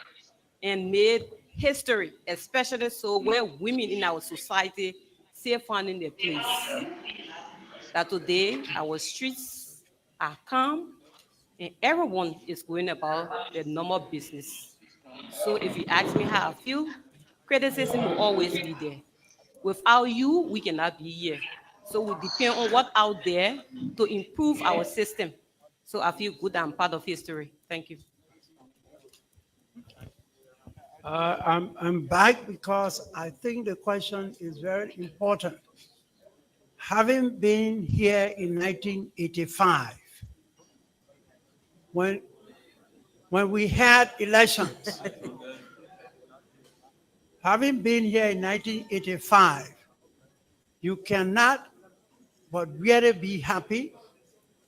and made history, especially so where women in our society still finding their place. That today our streets are calm and everyone is going about their normal business. So if you ask me how I feel, criticism will always be there. Without you, we cannot be here. So we depend on what's out there to improve our system. So I feel good I'm part of history. Thank you. I'm back because I think the question is very important. Having been here in 1985, when we had elections, having been here in 1985, you cannot but really be happy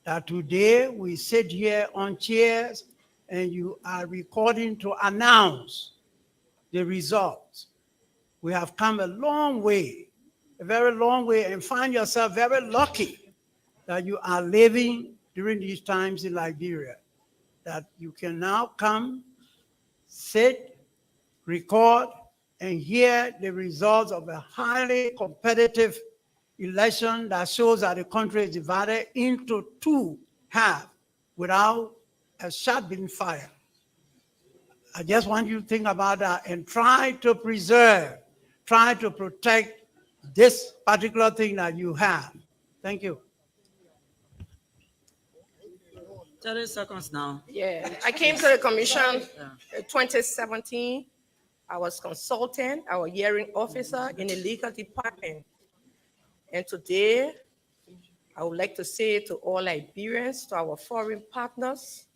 that today we sit here on chairs and you are recording to announce the results. We have come a long way, a very long way, and find yourself very lucky that you are living during these times in Liberia, that you can now come, sit, record, and hear the results of a highly competitive election that shows that the country is divided into two halves without a shot being fired. I just want you to think about that and try to preserve, try to protect this particular thing that you have. Thank you. 30 seconds now. Yeah, I came to the commission in 2017. I was consultant, I was hearing officer in the legal department. And today, I would like to say to all Liberians, to our foreign partners,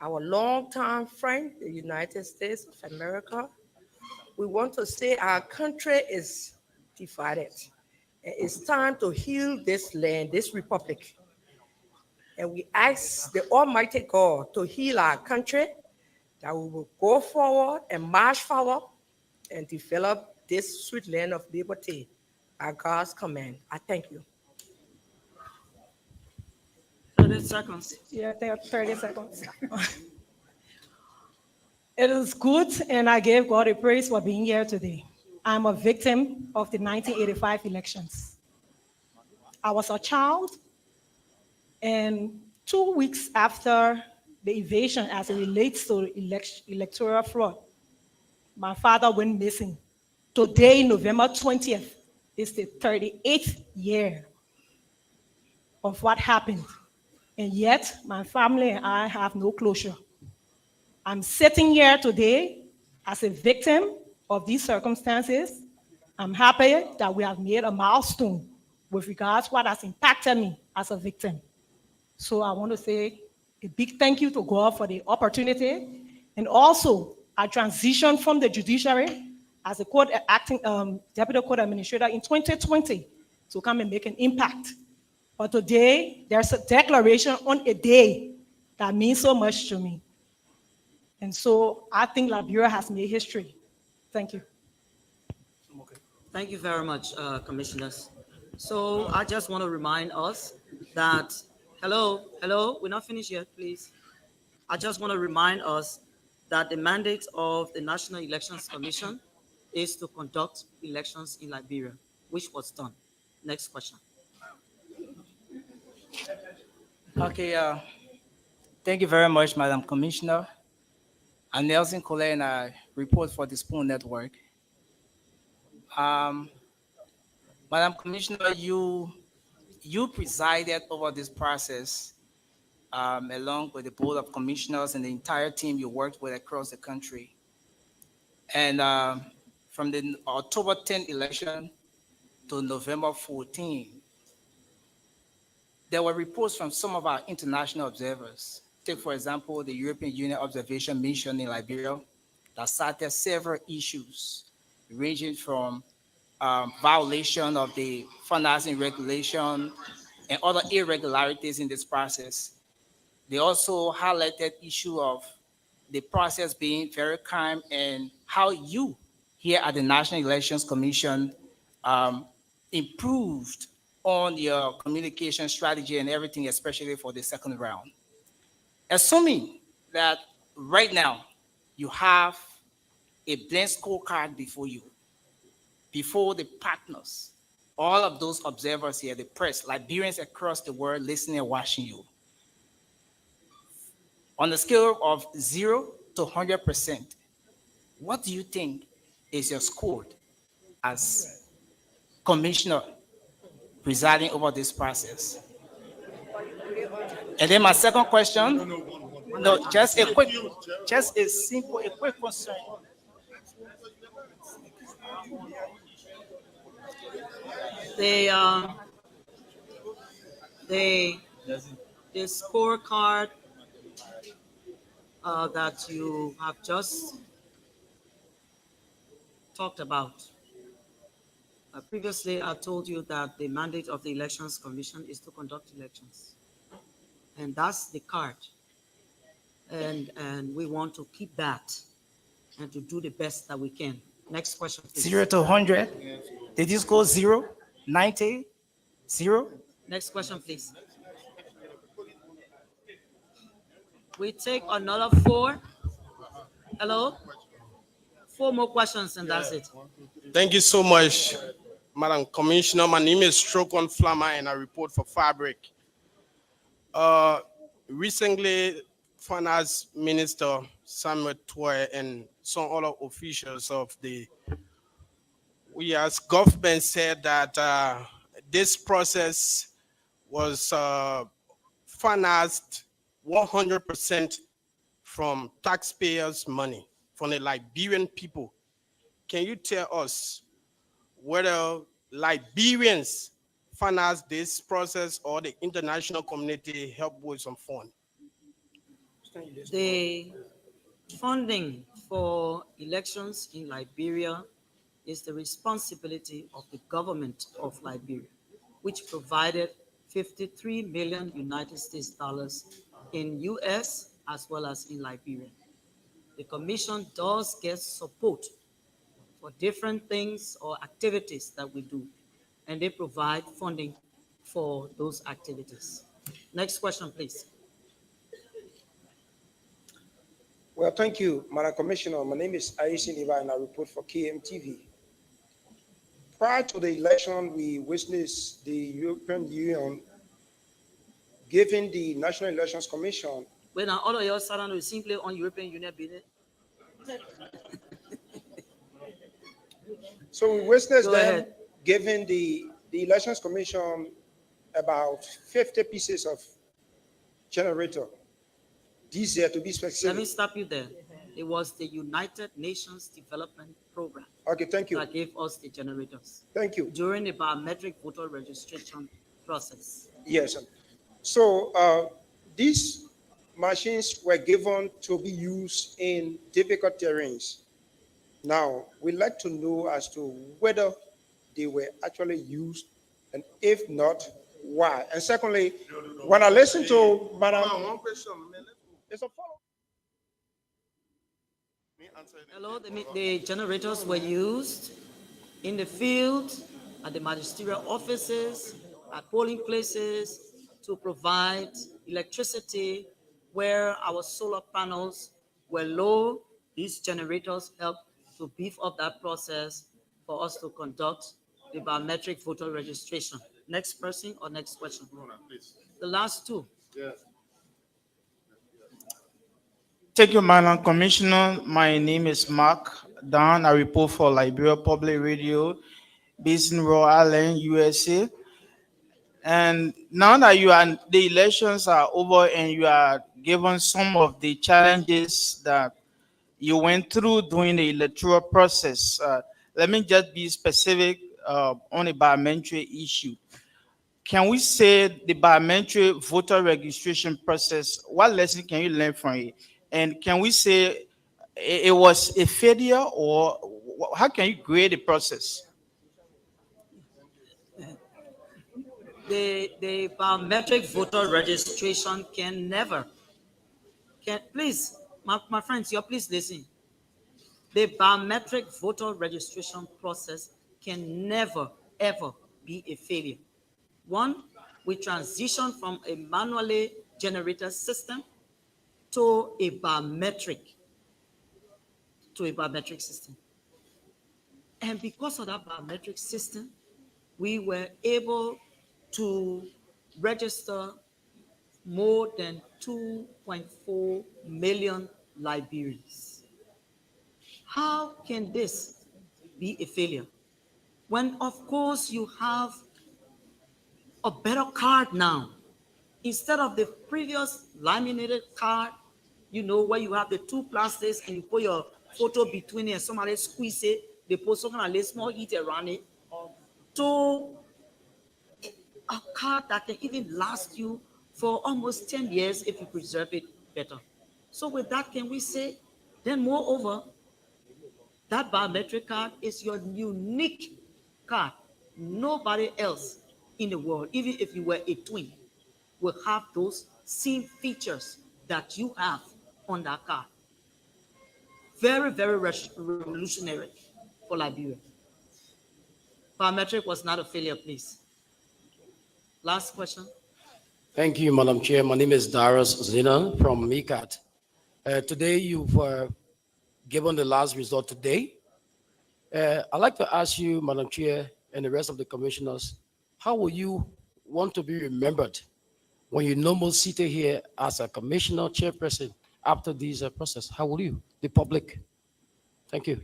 our longtime friend, the United States of America, we want to say our country is divided. And it's time to heal this land, this republic. And we ask the Almighty God to heal our country, that we will go forward and march forward and develop this sweet land of liberty at God's command. I thank you. 30 seconds. Yeah, there are 30 seconds. It is good, and I give God a praise for being here today. I'm a victim of the 1985 elections. I was a child, and 2 weeks after the evasion as it relates to electoral fraud, my father went missing. Today, November 20th, is the 38th year of what happened. And yet, my family and I have no closure. I'm sitting here today as a victim of these circumstances. I'm happy that we have made a milestone with regards to what has impacted me as a victim. So I want to say a big thank you to God for the opportunity. And also, I transitioned from the judiciary as a acting deputy court administrator in 2020 to come and make an impact. But today, there's a declaration on a day that means so much to me. And so I think Liberia has made history. Thank you. Thank you very much, commissioners. So I just want to remind us that, hello, we're not finished yet, please. I just want to remind us that the mandate of the National Elections Commission is to conduct elections in Liberia, which was done. Next question. Okay, thank you very much, Madam Commissioner. I'm Nelson Cole, and I report for the Spoon Network. Madam Commissioner, you presided over this process along with the Board of Commissioners and the entire team you worked with across the country. And from the October 10th election to November 14th, there were reports from some of our international observers. Take, for example, the European Union Observation Mission in Liberia that cited several issues ranging from violation of the financing regulation and other irregularities in this process. They also highlighted issue of the process being very calm and how you here at the National Elections Commission improved on your communication strategy and everything, especially for the second round. Assuming that right now you have a blank scorecard before you, before the partners, all of those observers here, the press, Liberians across the world listening and watching you. On the scale of 0 to 100%, what do you think is your score as commissioner presiding over this process? And then my second question, just a quick question. The scorecard that you have just talked about. Previously, I told you that the mandate of the Elections Commission is to conduct elections. And that's the card. And we want to keep that and to do the best that we can. Next question, please. 0 to 100? Did you score 0? 90? 0? Next question, please. We take another 4. Hello? 4 more questions and that's it. Thank you so much, Madam Commissioner. My name is Strokon Flammer and I report for Fabric. Recently, Finance Minister Samuel Toy and some other officials of the government said that this process was financed 100% from taxpayers' money, from the Liberian people. Can you tell us whether Liberians finance this process or the international community help with some fund? The funding for elections in Liberia is the responsibility of the government of Liberia, which provided 53 million United States dollars in US as well as in Liberia. The commission does get support for different things or activities that we do, and they provide funding for those activities. Next question, please. Well, thank you, Madam Commissioner. My name is Aisha Niva and I report for KMTV. Prior to the election, we witnessed the European Union giving the National Elections Commission. When all of your suddenly we simply on European Union business. So we witnessed Go them ahead. giving the Elections Commission about 50 pieces of generator. This year, to be specific. Let me stop you there. It was the United Nations Development Program. Okay, thank you. That gave us the generators. Thank you. During the biometric voter registration process. Yes. So these machines were given to be used in difficult terrains. Now, we'd like to know as to whether they were actually used, and if not, why. And secondly, when I listen to Madam, One question. it's a follow. Hello, the generators were used in the field, at the magisterial offices, at polling places to provide electricity where our solar panels were low. These generators helped to beef up that process for us to conduct the biometric voter registration. Next person or next question? The last two. Yeah. Thank you, Madam Commissioner. My name is Mark Dan. I report for Liberia Public Radio, based in Rhode Island, USA. And now that the elections are over and you are given some of the challenges that you went through during the electoral process, let me just be specific on a biometric issue. Can we say the biometric voter registration process, what lesson can you learn from it? And can we say it was a failure, or how can you grade the process? The biometric voter registration please, my friends, you please listen. The biometric voter registration process can never, ever be a failure. One, we transition from a manually generated system to a biometric system. And because of that biometric system, we were able to register more than 2.4 million Liberians. How can this be a failure? When, of course, you have a better card now. Instead of the previous laminated card, where you have the two plastics and you put your photo between it and somebody squeeze it, they put some kind of small heat around it, to a card that can even last you for almost 10 years if you preserve it better. So with that, can we say, then moreover, that biometric card is your unique card. Nobody else in the world, even if you were a twin, will have those same features that you have on that card. Very, very revolutionary for Liberia. Biometric was not a failure, please. Last question. Thank you, Madam Chair. My name is Darius Zina from MICAT. Today, you've given the last result today. I'd like to ask you, Madam Chair, and the rest of the commissioners, how will you want to be remembered when you no more seated here as a commissioner chairperson after this process? How will you, the public? Thank you.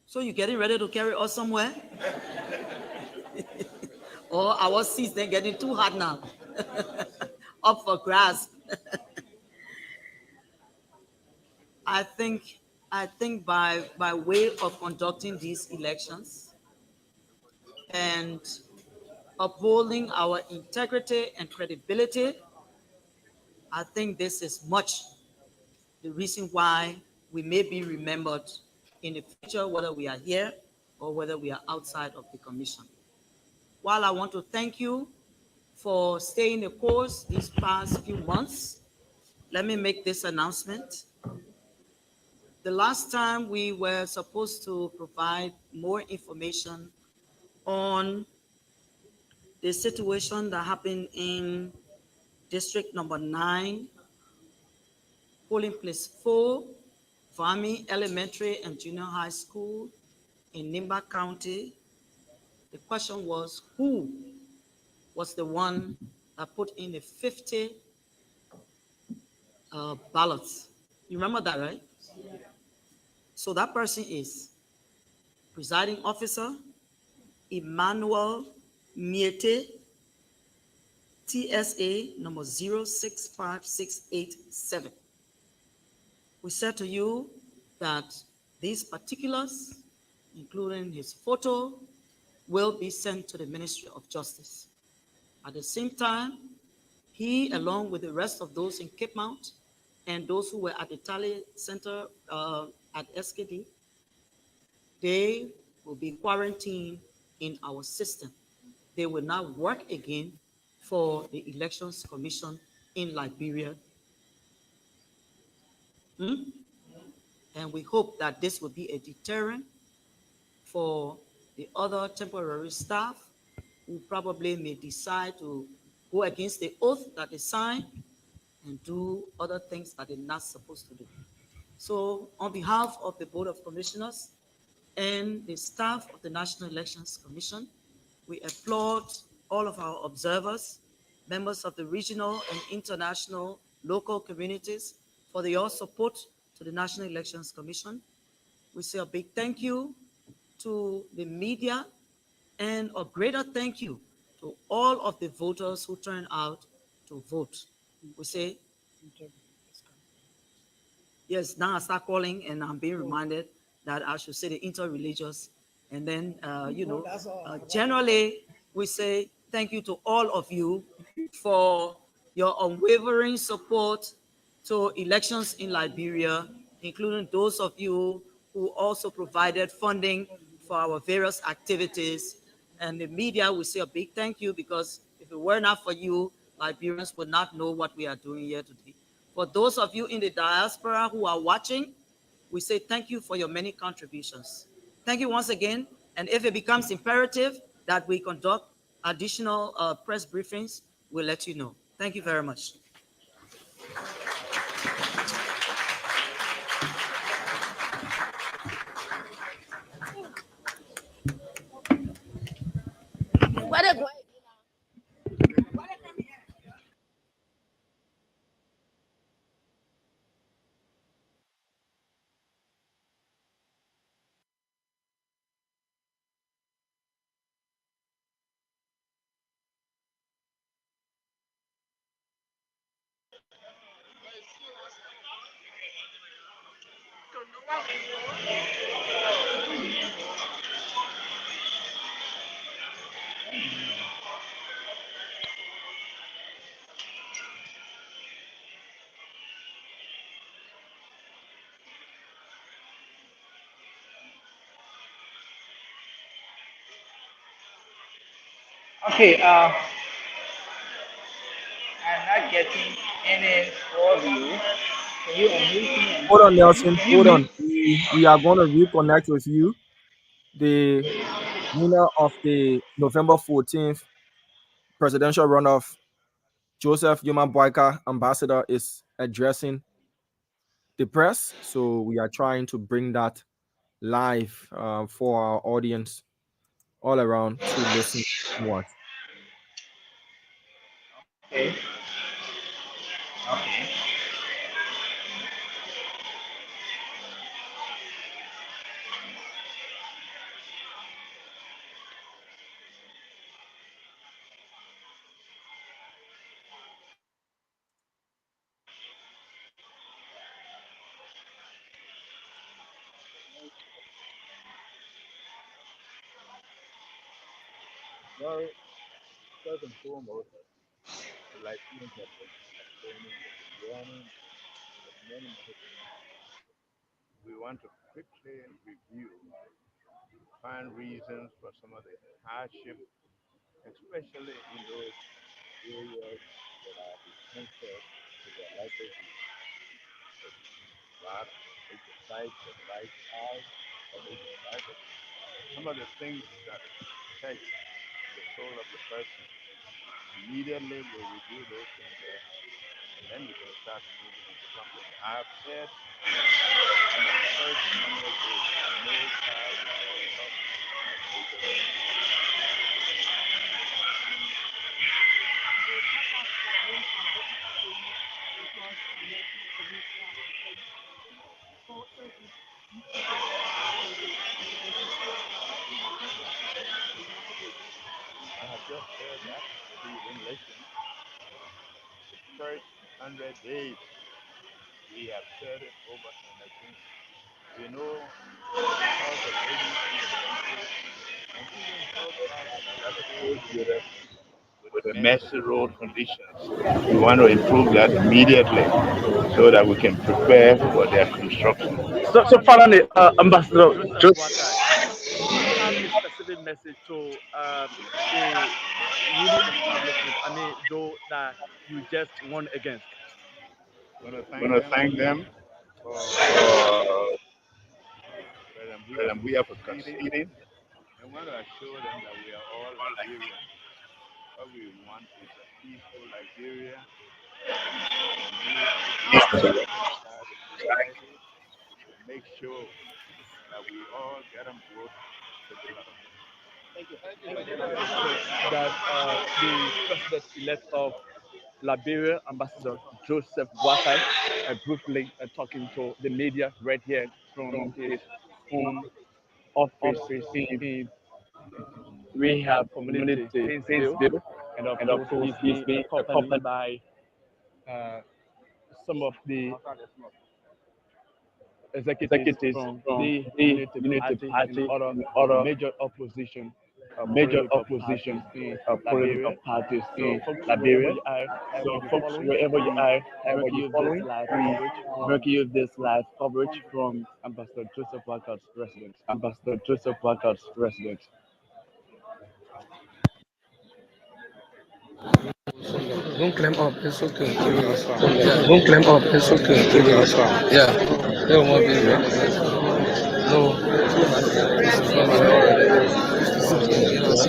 So you're getting ready to carry us somewhere? Or our seats then getting too hot now? Up for grasp. I think by way of conducting these elections and upholding our integrity and credibility, I think this is much the reason why we may be remembered in the future, whether we are here or whether we are outside of the commission. While I want to thank you for staying the course these past few months, let me make this announcement. The last time we were supposed to provide more information on the situation that happened in District number 9, polling place 4, Vami Elementary and Junior High School in Nimba County. The question was, who was the one that put in the 50 ballots? You remember that, right? So that person is presiding officer Emmanuel Miete, TSA number 065687. We said to you that these particulars, including his photo, will be sent to the Ministry of Justice. At the same time, he, along with the rest of those in Cape Mount and those who were at the Tally Center at SKD, they will be quarantined in our system. They will not work again for the Elections Commission in Liberia. And we hope that this will be a deterrent for the other temporary staff who probably may decide to go against the oath that they sign and do other things that they're not supposed to do. So on behalf of the Board of Commissioners and the staff of the National Elections Commission, we applaud all of our observers, members of the regional and international local communities for your support to the National Elections Commission. We say a big thank you to the media and a greater thank you to all of the voters who turned out to vote. We say, yes, now I start calling and I'm being reminded that I should say the interreligious. And then, generally, we say thank you to all of you for your unwavering support to elections in Liberia, including those of you who also provided funding for our various activities. And the media will say a big thank you, because if it were not for you, Liberians would not know what we are doing here today. For those of you in the diaspora who are watching, we say thank you for your many contributions. Thank you once again. And if it becomes imperative that we conduct additional press briefings, we'll let you know. Thank you very much. Okay, I'm not getting any audio. Can you unmute me and Hold on, can Nelson. you Hold mute? on. We are going to reconnect with you. The winner of the November 14th presidential runoff, Joseph Yuma Boyka, ambassador, is addressing the press. So we are trying to bring that live for our audience all around to listen and watch. Okay. Okay. Well, first and foremost, I'd like to have been explaining the warning of many we want to quickly review, find reasons for some of the hardship, especially in those areas that are essential to their livelihood. Not make the site the right size or make it private. Some of the things that affect the soul of the person Immediately we review those things there, and then we can start moving into something. I have said in the first 100 days, no car will be stopped at major roads. I have just said that. Maybe you didn't listen. The first 100 days, we have said it over and again. We know because of ABC expenses and even those parts that goes with the messy road conditions. We want to improve that immediately so that we can prepare for their construction. So finally, Ambassador, just do you have a specific message to the newly establishment? I mean, though that you just won against. I want to I thank want to them thank them for we are for conceding conceding. and want to assure them that we are all Liberians. What we want is a peaceful Liberia, a new democratic start in society to make sure that we all get on board the development. Thank you. Thank you very much. So that the president-elect of Liberia, Ambassador Joseph Boakai, briefly talking to the media right here from his home office in Rehab Community, Painesville, and of course he's being accompanied by some of the executives from the Unity Party and other major opposition political parties in Liberia. So folks, wherever you are, wherever you're following, we bring you this live coverage from Ambassador Joseph Walker's residence. Ambassador Joseph Walker's residence. Don't climb up, it's okay. Yeah, don't climb up, it's okay. Yeah, they don't want to be no.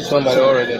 Somebody already.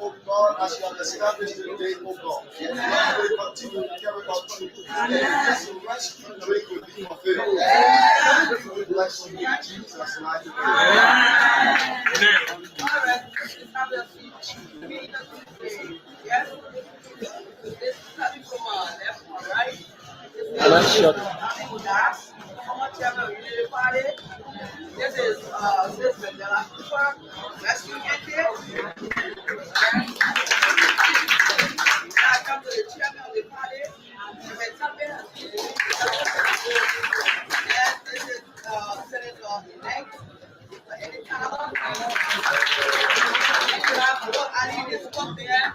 Oh God, as you have established the day, oh God, we continue to carry out truth. As you rescue drink will be fulfilled. We bless you in Jesus' mighty name. Not shut. This is Sister Della Cooper, rescue engine. I come to the chairman of the party, and this is Senator-elect for Eddie Tyler. I need this up there.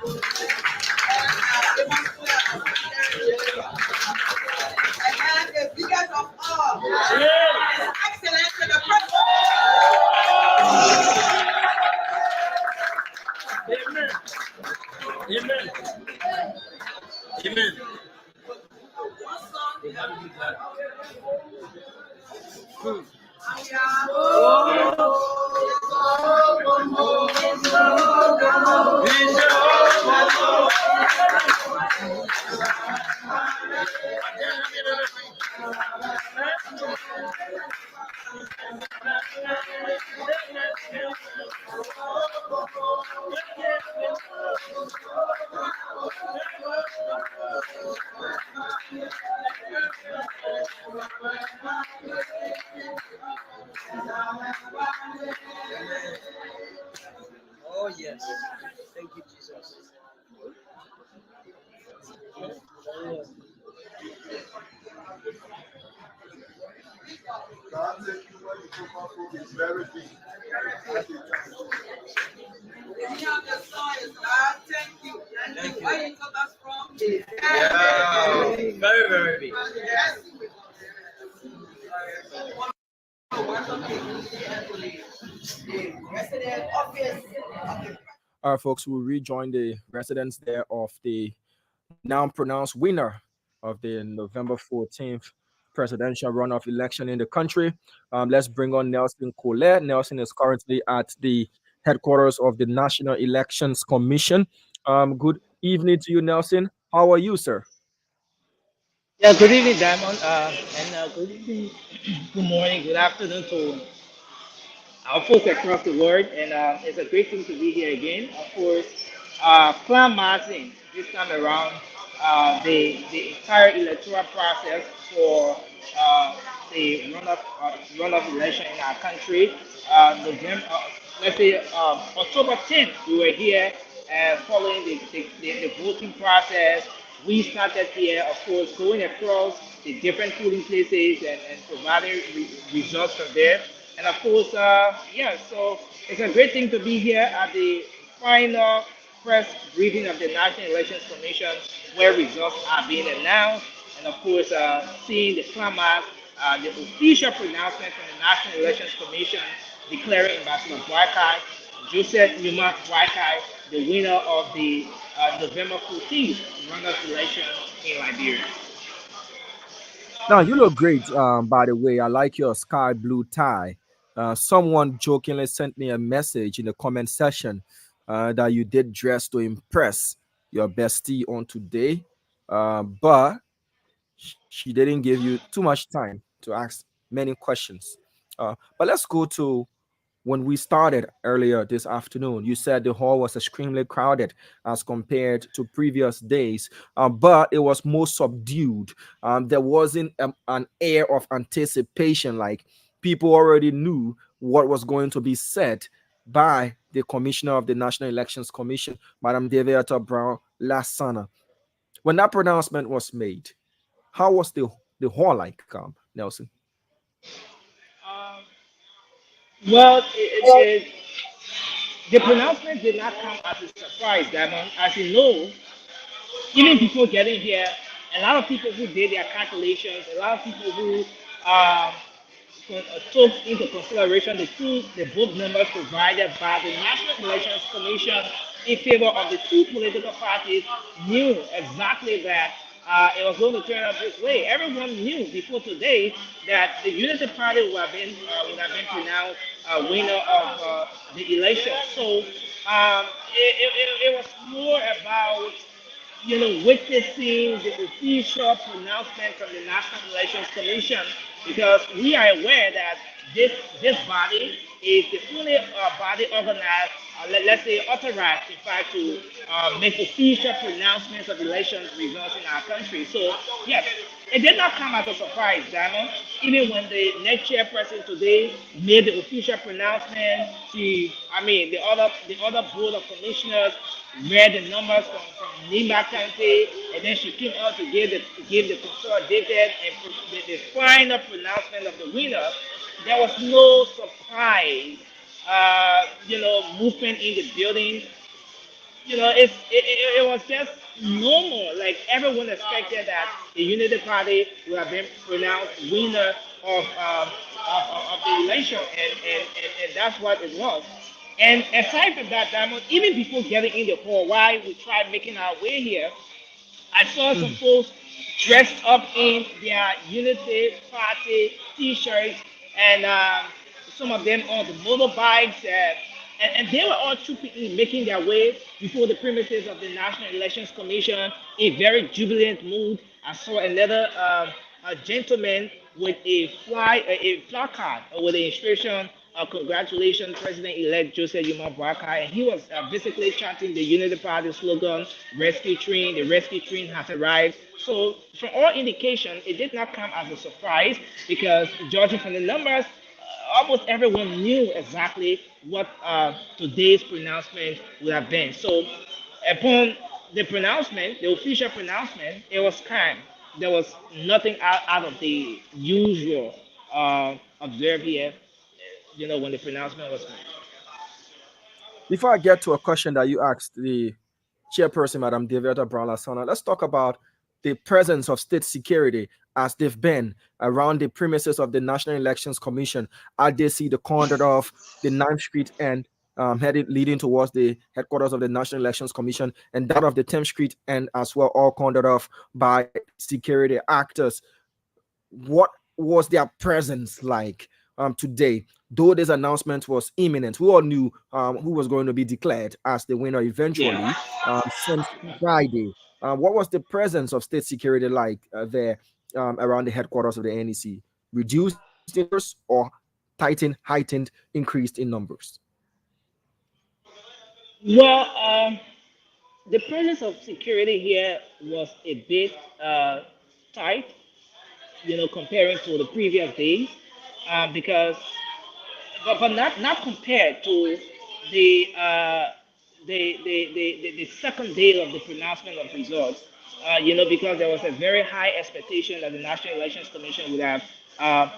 And the biggest of all, His Excellency the President. Amen. Amen. Oh, yes. Thank you, Jesus. God said you when you come up from is very big. Thank you. Yeah, very, very big. All right, folks, we'll rejoin the residents there of the now pronounced winner of the November 14th presidential runoff election in the country. Let's bring on Nelson Colette. Nelson is currently at the headquarters of the National Elections Commission. Good evening to you, Nelson. How are you, sir? Yeah, good evening, Diamond, and good evening, good morning, good afternoon to our folks across the world, and it's a great thing to be here again. Of course, climaxing this time around the entire electoral process for the runoff election in our country. November, let's say October 10th, we were here following the voting process. We started here, of course, going across the different polling places and providing results from there. And of course, yeah, so it's a great thing to be here at the final press briefing of the National Elections Commission where results are being announced. And of course, seeing the climax, the official pronouncement from the National Elections Commission declaring Ambassador Boakai, Joseph Numa Boakai, the winner of the November 14th runoff election in Liberia. Now, you look great, by the way. I like your sky blue tie. Someone jokingly sent me a message in the comment section that you did dress to impress your bestie on today, but she didn't give you too much time to ask many questions. But let's go to when we started earlier this afternoon. You said the hall was extremely crowded as compared to previous days, but it was more subdued. There wasn't an air of anticipation, like people already knew what was going to be said by the commissioner of the National Elections Commission, Madam Deviata Brown Lassana. When that pronouncement was made, how was the hall like, Nelson? Well, the pronouncement did not come as a surprise, Diamond. As you know, even before getting here, a lot of people who did their calculations, a lot of people who um, took into consideration the vote numbers provided by the National Elections Commission in favor of the two political parties knew exactly that it was going to turn out this way. Everyone knew before today that the Unity Party would have been pronounced winner of the election. So it was more about witnessing the official pronouncement from the National Elections Commission because we are aware that this body is the only body organized, let's say authorized, in fact, to make official pronouncements of election results in our country. So, yes, it did not come as a surprise, Daniel. Even when the next chairperson today made the official pronouncement, the other board of commissioners read the numbers from Nimba County, and then she came out to give the consolidated and the final pronouncement of the winner. There was no surprise, movement in the building. It was just normal. Like everyone expected that the Unity Party would have been pronounced winner of the election, and that's what it was. And aside from that, Diamond, even before getting in the hall, while we tried making our way here, I saw some folks dressed up in their Unity Party T-shirts, and some of them on the motorbikes, and they were all trooping making their way before the premises of the National Elections Commission in very jubilant mood. I saw another a gentleman with a placard with the inscription, congratulations, President-elect Joseph Yuma Boakai. And he was basically chanting the Unity Party slogan, rescue train, the rescue train has arrived. So from all indication, it did not come as a surprise because judging from the numbers, almost everyone knew exactly what today's pronouncement would have been. So, upon the pronouncement, the official pronouncement, it was calm. There was nothing out of the usual observed here, when the pronouncement was made. Before I get to a question that you asked the chairperson, Madam Deviata Brown Lasana, let's talk about the presence of state security as they've been around the premises of the National Elections Commission. I did see the corridor of the 9th Street and headed leading towards the headquarters of the National Elections Commission, and that of the 10th Street and as well, all cornered off by security actors. What was their presence like today? Though this announcement was imminent, we all knew who was going to be declared as the winner eventually since Friday. What was the presence of state security like there around the headquarters of the NEC? Reduced in numbers or heightened, increased in numbers? Well, the presence of security here was a bit tight, comparing to the previous days, because, but not compared to the, uh, the second day of the pronouncement of results, because there was a very high expectation that the National Elections Commission would have uh,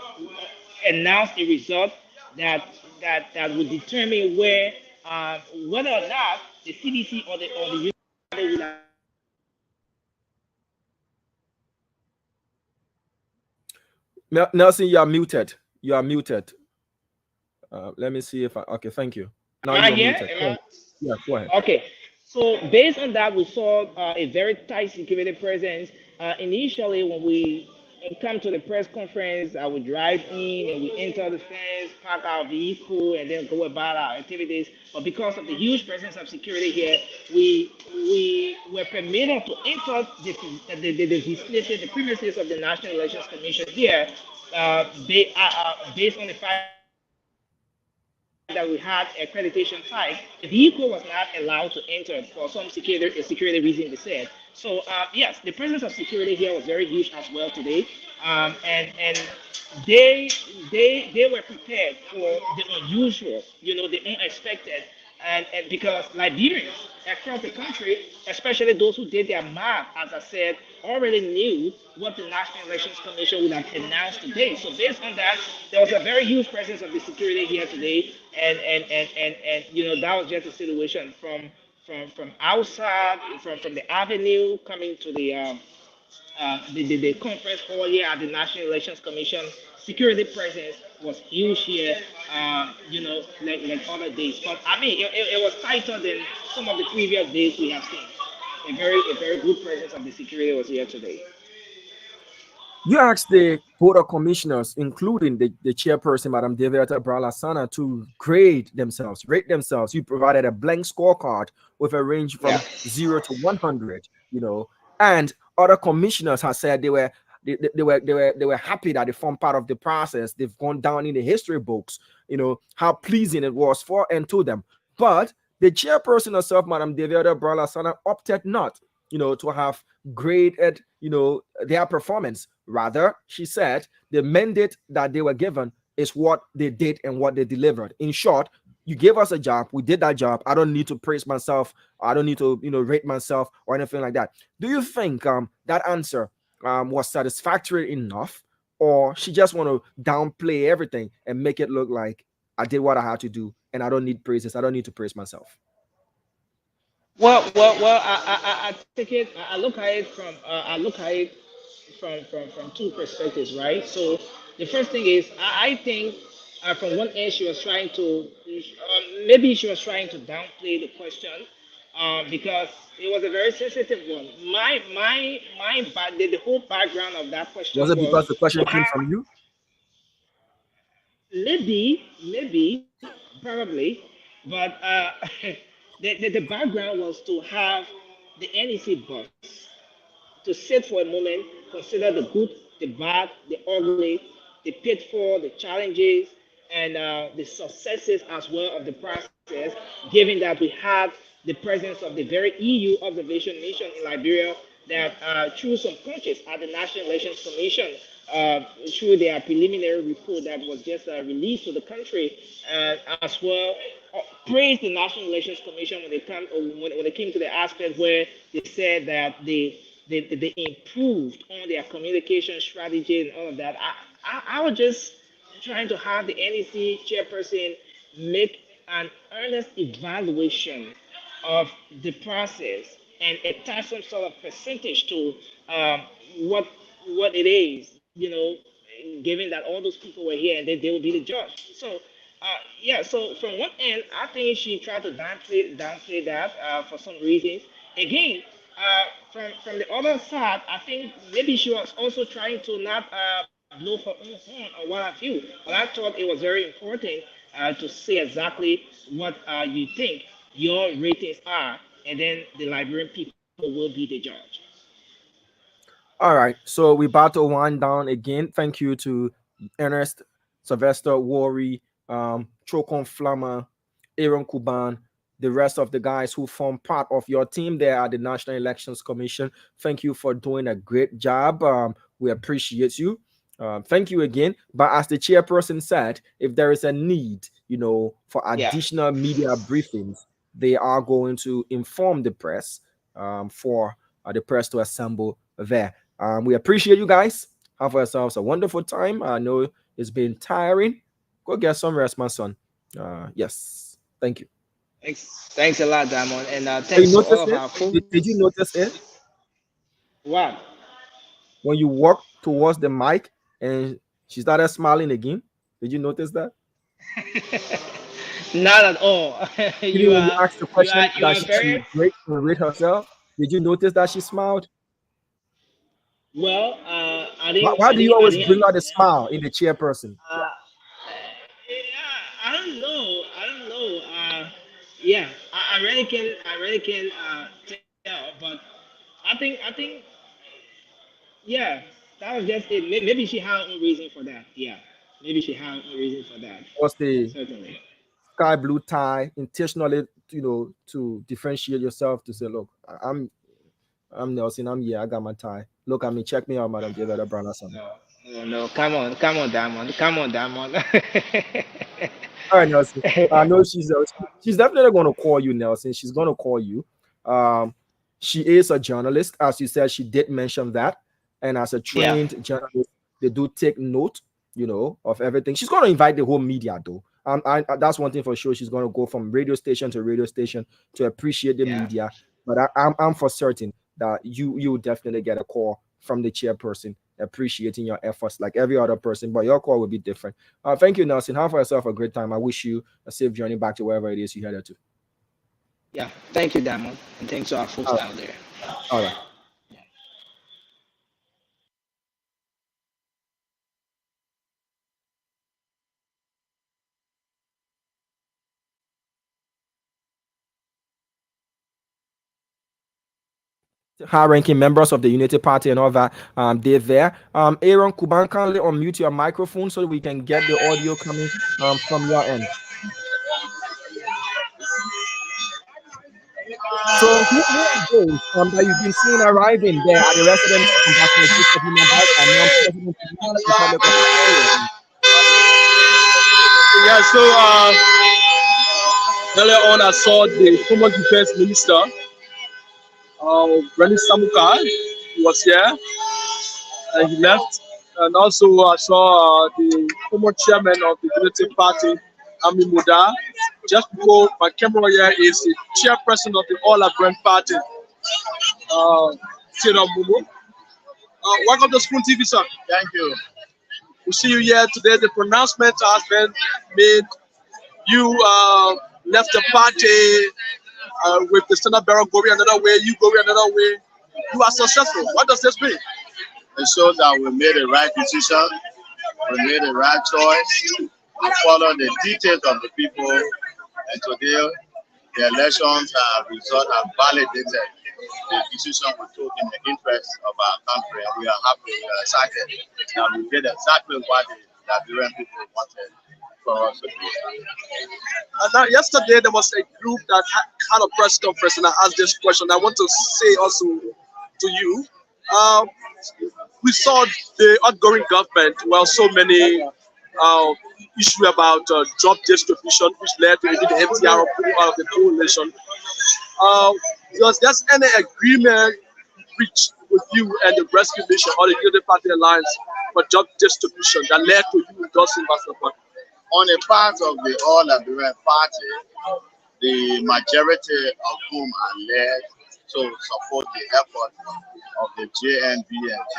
announced a result that that would determine whether or not the CDC or the would have. Nelson, you are muted. You are muted. Let me see if I. Okay, thank you. Now Am I you are here? muted. Am I? Yeah, go ahead. Okay. So based on that, we saw a very tight security presence. Initially, when we come to the press conference, I would drive in and we enter the fence, park our vehicle, and then go about our activities. But because of the huge presence of security here, we were permitted to enter the vicinity, the premises of the National Elections Commission here, based on the fact that we had accreditation type, the vehicle was not allowed to enter for some security reason, they said. So yes, the presence of security here was very huge as well today, and they they were prepared for the unusual, the unexpected, and because Liberians across the country, especially those who did their math, as I said, already knew what the National Elections Commission would have announced today. So based on that, there was a very huge presence of the security here today, and that was just a situation from outside, from the avenue coming to the conference hall here at the National Elections Commission. Security presence was huge here, like other days. But I mean, it was tighter than some of the previous days we have seen. A very good presence of the security was here today. You asked the board of commissioners, including the chairperson, Madam Deviata Bralasana, to grade themselves, rate themselves. You provided a blank scorecard with a range from 0 to 100, and other commissioners have said they were happy that they formed part of the process. They've gone down in the history books, how pleasing it was for and to them. But the chairperson herself, Madam Deviata Bralasana, opted not, to have graded, their performance. Rather, she said the mandate that they were given is what they did and what they delivered. In short, you gave us a job, we did that job. I don't need to praise myself. I don't need to, rate myself or anything like that. Do you think that answer was satisfactory enough, or she just want to downplay everything and make it look like I did what I had to do and I don't need praises. I don't need to praise myself? Well. I take it. I look at it from two perspectives, right? So the first thing is, I think from one end she was trying to, maybe she was trying to downplay the question, because it was a very sensitive one. The whole background of that Was question it was because the question to came have, from you? maybe, probably, but the background was to have the NEC boss to sit for a moment, consider the good, the bad, the ugly, the pitfall, the challenges, and the successes as well of the process, given that we had the presence of the very EU observation mission in Liberia that threw some punches at the National Elections Commission. through their preliminary report that was just released to the country, as well. Praised the National Elections Commission when it came to the aspect where they said that they improved on their communication strategy and all of that. I was just trying to have the NEC chairperson make an earnest evaluation of the process and attach some sort of percentage to um, what it is, given that all those people were here and then they will be the judge. So, yeah. So from one end, I think she tried to downplay that for some reasons. Again, from the other side, I think maybe she was also trying to not blow her own horn or what have you. But I thought it was very important to say exactly what you think your ratings are, and then the Liberian people will be the judge. All right, so we about to wind down again. Thank you to Ernest, Sylvester, Worry, Chokon Flammer, Aaron Kuban, the rest of the guys who form part of your team there at the National Elections Commission. Thank you for doing a great job. We appreciate you. Thank you again. But as the chairperson said, if there is a need, for Yeah. additional media briefings, they are going to inform the press for the press to assemble there. We appreciate you guys. Have yourselves a wonderful time. I know it's been tiring. Go get some rest, my son. Yes. Thank you. Thanks a lot, Diamond, and So you thanks to all notice of it? our folks. Did you notice it? What? When you walk towards the mic and she started smiling again. Did you notice that? Not at all. Even you when you are asked the you are question you that are she very should rate and rate herself, did you notice that she smiled? well. Why do you always bring out a smile in the chairperson? Uh, I don't know. I don't know. Yeah, I really can tell, but I think yeah, that was just it. Maybe she had her own reason for that. Yeah, maybe she had her own reason for that. Was the Certainly. sky blue tie intentionally, to differentiate yourself to say, look, I'm Nelson, I'm here, I got my tie. Look at me, check me out, Madam Jada Brown or something. No, come on, Diamond, come on, Diamond. All right, Nelson. I know she's definitely going to call you, Nelson. She's going to call you. She is a journalist, as you said. She did mention that, and as a Yeah. trained journalist, they do take note, of everything. She's going to invite the whole media, though. That's one thing for sure. She's going to go from radio station to radio station to appreciate the media. But I'm for certain that you definitely get a call from the chairperson appreciating your efforts like every other person, but your call will be different. Thank you, Nelson. Have yourself a great time. I wish you a safe journey back to wherever it is you headed to. Yeah, thank you, Diamond, and thanks to our folks out there. All right. High-ranking members of the Unity Party and all that, they're there. Aaron Kuban, kindly unmute your microphone so we can get the audio coming from your end. So who are those that you've been seeing arriving there at the residence of Ambassador Joseph Human Rights and now President of the Republic of Nigeria? Yeah, so earlier on I saw the former defense minister, Reni Samuka, was here and he left. And also I saw the former chairman of the Unity Party, Ami Muda. Just before my camera here is the chairperson of the All Liberian Party, Sira Mumu. Welcome to Spoon TV, sir. Thank you. We see you here today. The pronouncement has been made. You left the party with the Senate Barrel going another way, you going another way. You are successful. What does this mean? It shows that we made the right decision, we made the right choice, we followed the details of the people, and today the elections result have validated the decision we took in the interest of our country. And we are happy, we are excited that we did exactly what the Liberian people wanted for us to do. And now, yesterday there was a group that had a press conference and I asked this question. I want to say also to you, we saw the outgoing government, well, so many issues about job distribution, which led to even the MTR of the coalition. Was there any agreement reached with you and the Rescue Mission or the Unity Party Alliance for job distribution that led to you endorsing Ambassador Waka? On the part of the All Liberian Party, the majority of whom are led to support the effort of the JNB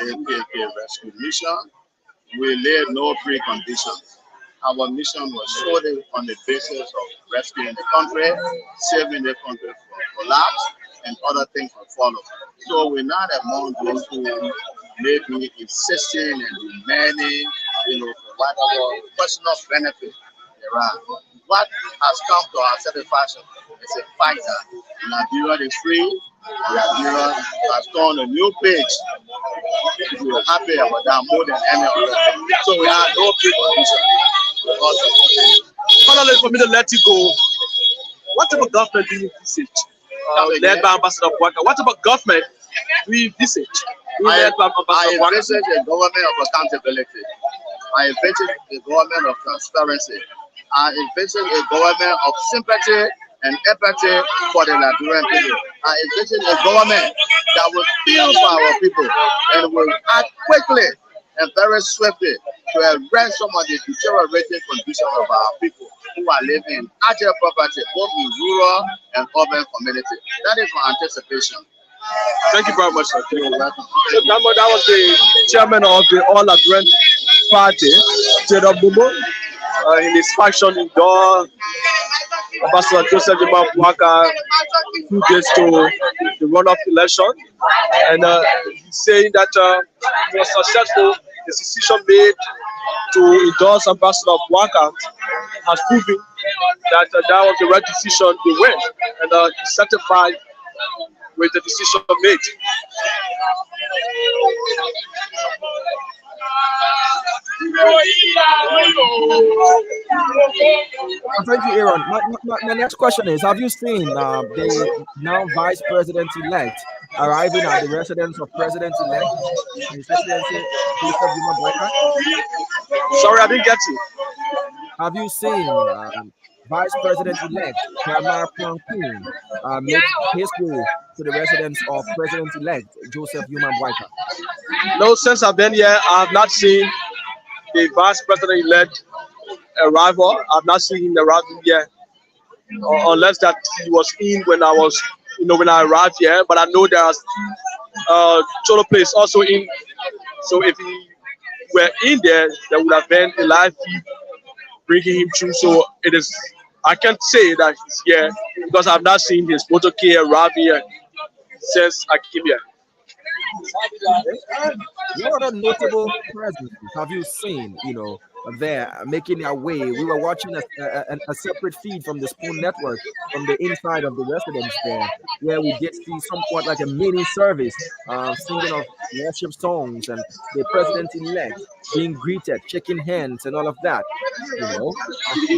and JKK Rescue Mission, we laid no preconditions. Our mission was solely on the basis of rescuing the country, saving the country from collapse, and other things will follow. So we're not among those who may be insisting and demanding, for whatever personal benefit there are. What has come to our satisfaction is a fact that Liberia is free, Liberia has turned a new page. We are happy about that more than any other thing. So we have no precondition. Finally, for me to let you go, what type of government do you envisage? Led by Ambassador Waka. What type of government do you envisage? I envisage a government of accountability. I envisage a government of transparency. I envisage a government of sympathy and empathy for the Liberian people. I envisage a government that will feel for our people and will act quickly and very swiftly to arrest some of the deteriorating conditions of our people who are living in agile property, both in rural and urban communities. That is my anticipation. Thank you very much, sir. So that was the chairman of the All Liberian Party, Jacob Bumo, in his faction endorsed Ambassador Joseph Waka 2 days to the runoff election, and he's saying that he was successful. The decision made to endorse Ambassador Waka has proven that that was the right decision to win, and he's satisfied with the decision made. Thank you, Aaron. My next question is: have you seen the now Vice President-elect arriving at the residence of President-elect, His Excellency Joseph Yuma Boyka? Sorry, I didn't get you. Have you seen Vice President-elect Kamar Kwankun make his way to the residence of President-elect Joseph Yuma Boyka? No, since I've been here, I have not seen the Vice President-elect arrival. I've not seen him arriving here, unless that he was in when I was, when I arrived here. But I know there's total place also in. So if he were in there, there would have been a live feed bringing him through. So it is. I can't say that he's here because I've not seen his motorcade arrive here since I came here. What other notable presences have you seen, there making their way? We were watching a separate feed from the Spoon Network from the inside of the residence there, where we did see somewhat like a mini service, singing of worship songs and the president-elect being greeted, shaking hands and all of that.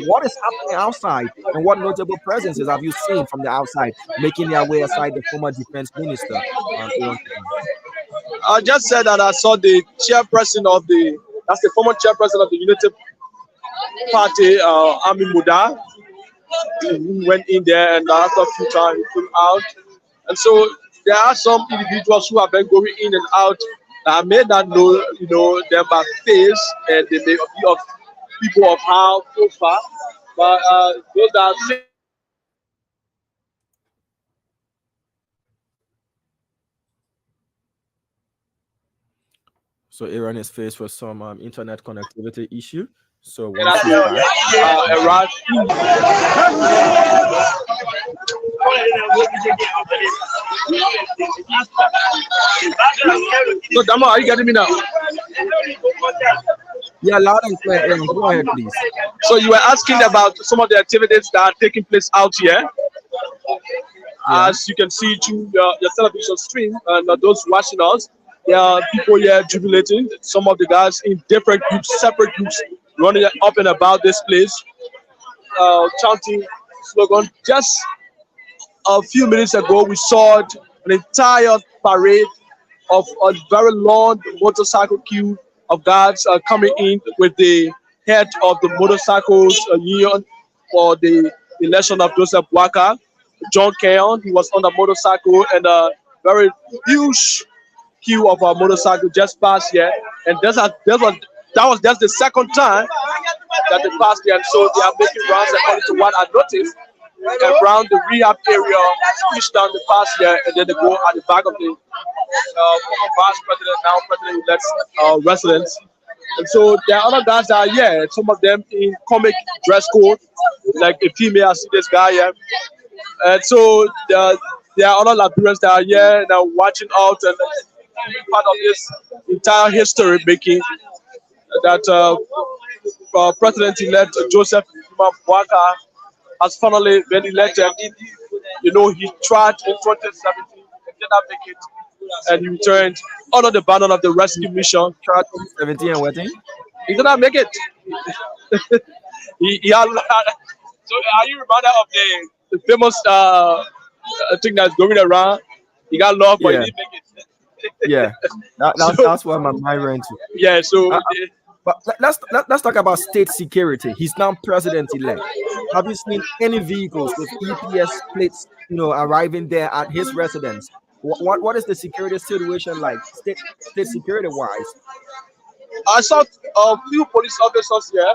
What is happening outside and what notable presences have you seen from the outside making their way aside the former defense minister? I just said that I saw the chairperson that's the former chairperson of the Unity Party, Ami Muda, who went in there, and after a few times he came out. And so there are some individuals who have been going in and out. I may not know, them by face, and they may be of people of how far, but those are. So Aaron is faced with some internet connectivity issue. So once he's back, So Damo, are you getting me now? Yeah, loud and clear, Aaron. Go ahead, please. So you were asking about some of the activities that are taking place out here. As you can see through your television stream, and those watching us, there are people here jubilating. Some of the guys in different groups, separate groups, running up and about this place, chanting slogan. Just a few minutes ago, we saw an entire parade of a very long motorcycle queue of guards coming in with the head of the motorcycles union for the election of Joseph Waka, John Keon. He was on the motorcycle, and a very huge queue of a motorcycle just passed here. And that was just the second time that they passed here. And so they are making rounds according to what I noticed around the rehab area each time they pass here, and then they go at the back of the former vice president, now president-elect residence. And so there are other guys that are here, some of them in comic dress code, like a female. I see this guy here. And so there are other Liberians that are here and are watching out and part of this entire history making that President-elect Joseph Waka has finally been elected. You know, he tried in 2017 and did not make it, and he returned under the banner of the rescue mission. Tried 2017 and what thing? He did not make it. he had. So are you reminded of the famous thing that's going around? He got love, but he didn't make it. Yeah, that's what my mind ran to. Yeah, so but let's talk about state security. He's now president-elect. Have you seen any vehicles with EPS plates, arriving there at his residence? What is the security situation like, state security wise? I saw a few police officers here,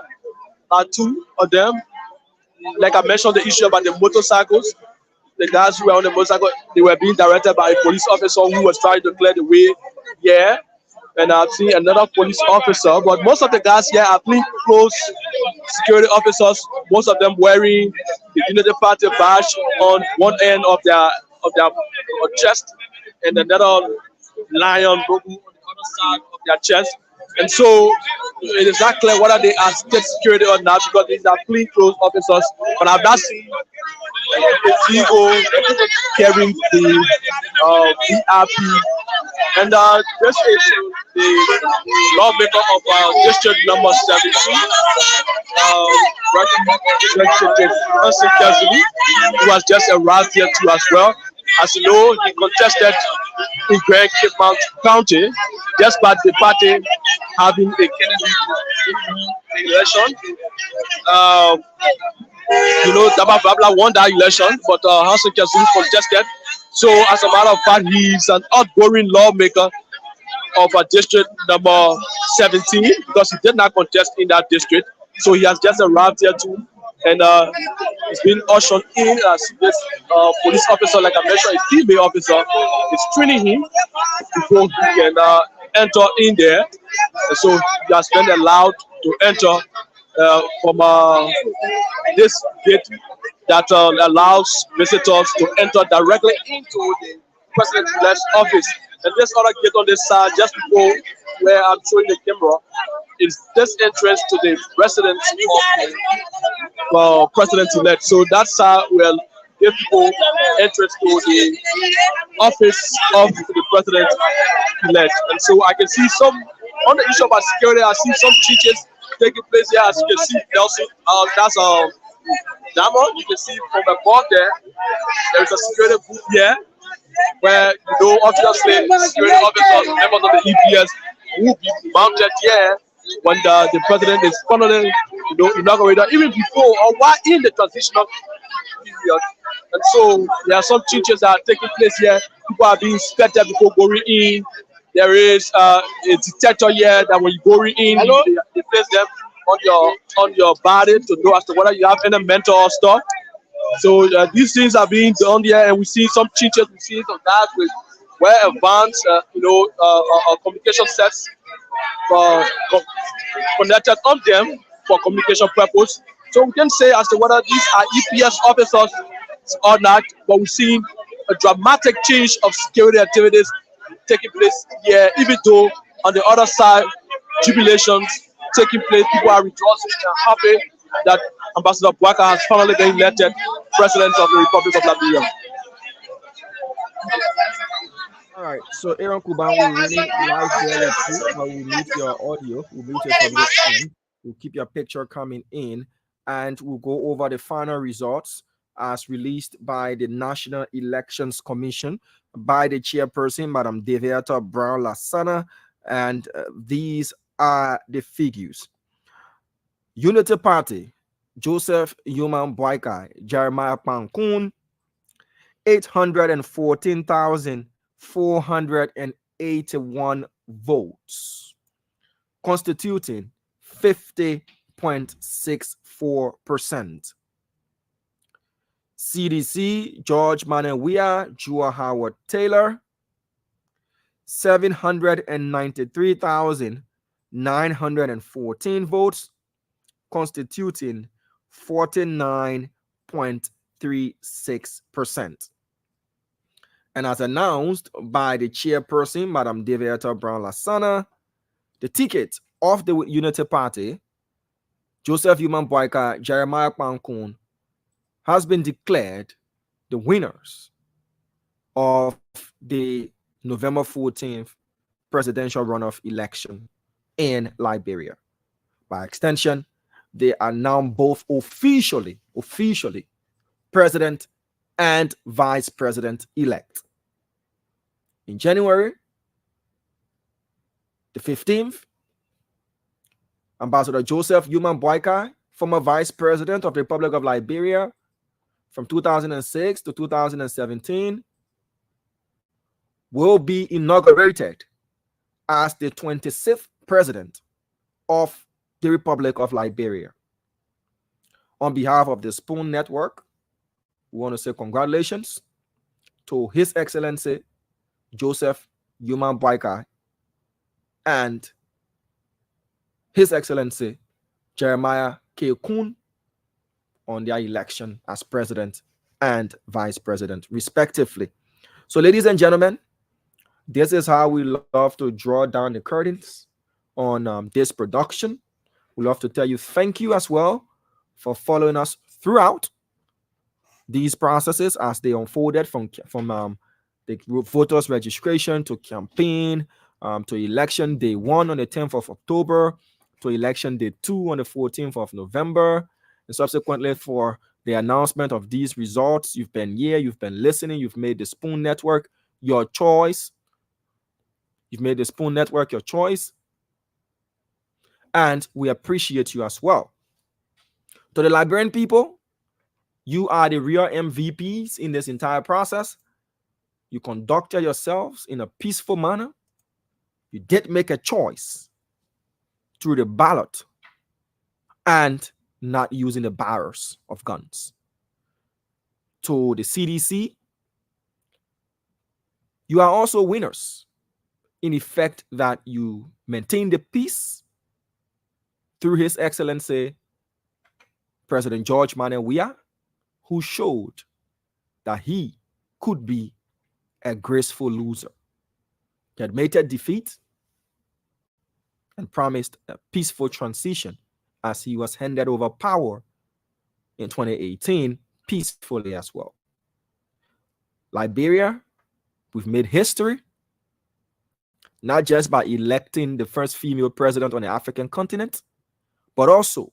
two of them. Like I mentioned, the issue about the motorcycles. The guys who were on the motorcycle, they were being directed by a police officer who was trying to clear the way. Yeah, and I've seen another police officer, but most of the guys here are plain clothes security officers. Most of them wearing the Unity Party badge on one end of their chest, and another lion logo on the other side of their chest. And so it is not clear whether they are state security or not, because these are plain clothes officers. But I've not seen a vehicle carrying the VRP. And this is the lawmaker of district number 17, who has just arrived here too as well. As you know, he contested in Grand Cape Mount County, despite the party having a candidate in the election. Daba Babla won that election, but Hassan Kazumi contested. So, as a matter of fact, he's an outgoing lawmaker of district number 17, because he did not contest in that district. So, he has just arrived here too. And he's been ushered in as this police officer, like I mentioned, a female officer, is training him before he can enter in there. And so he has been allowed to enter from this gate that allows visitors to enter directly into the president's office. And this other gate on this side, just before where I'm showing the camera, is this entrance to the residence of president-elect. So that's how we'll give people entrance to the office of the president-elect. And so I can see some, on the issue about security, I see some changes taking place here. As you can see, Nelson, that's Diamond. You can see from above there is a security booth here, where, obviously, security officers, members of the EPS will be mounted here when the president is finally, inaugurated, even before or while in the transitional period. And so there are some changes that are taking place here. People are being inspected before going in. There is a detector here that when you go in, they place them on your body to know as to whether you have any mental stuff. So these things are being done here, and we see some changes. We see some guys with well advanced, communication sets connected on them for communication purpose. So we can say as to whether these are EPS officers or not, but we've seen a dramatic change of security activities taking place here, even though on the other side, jubilations taking place, people are rejoicing and happy that Ambassador Bwaka has finally been elected President of the Republic of Liberia. All right, so Aaron Kuban will remain live there with you. We'll mute your audio, we'll mute it from this end. We'll keep your picture coming in, and we'll go over the final results as released by the National Elections Commission by the chairperson, Madam Deviata Brown Lasana, and these are the figures. Unity Party, Joseph Human Boykai, Jeremiah Pankun, 814,481 votes, constituting 50.64%. CDC, George Manawia, Jua Howard Taylor, 793,914 votes, constituting 49.36%. And as announced by the chairperson, Madam Deviata Brown Lasana, the ticket of the Unity Party, Joseph Human Boyka, Jeremiah Pankun, has been declared the winners of the November 14th presidential runoff election in Liberia. By extension, they are now both officially president and vice president elect. In January the 15th, Ambassador Joseph Human Boykai, former vice president of the Republic of Liberia from 2006 to 2017, will be inaugurated as the 26th president of the Republic of Liberia. On behalf of the Spoon Network, we want to say congratulations to His Excellency Joseph Human Boykai and His Excellency Jeremiah K. Kun on their election as president and vice president, respectively. So, ladies and gentlemen, this is how we love to draw down the curtains on this production. We love to tell you thank you as well for following us throughout these processes as they unfolded from the voters registration to campaign to election day 1 on the 10th of October to election day 2 on the 14th of November, and subsequently for the announcement of these results. You've been here, you've been listening, you've made the Spoon Network your choice. You've made the Spoon Network your choice, and we appreciate you as well. To the Liberian people, you are the real MVPs in this entire process. You conducted yourselves in a peaceful manner. You did make a choice through the ballot and not using the barrels of guns. To the CDC, you are also winners in effect that you maintain the peace through His Excellency President George Manawia, who showed that he could be a graceful loser. He admitted defeat and promised a peaceful transition as he was handed over power in 2018 peacefully as well. Liberia, we've made history, not just by electing the first female president on the African continent, but also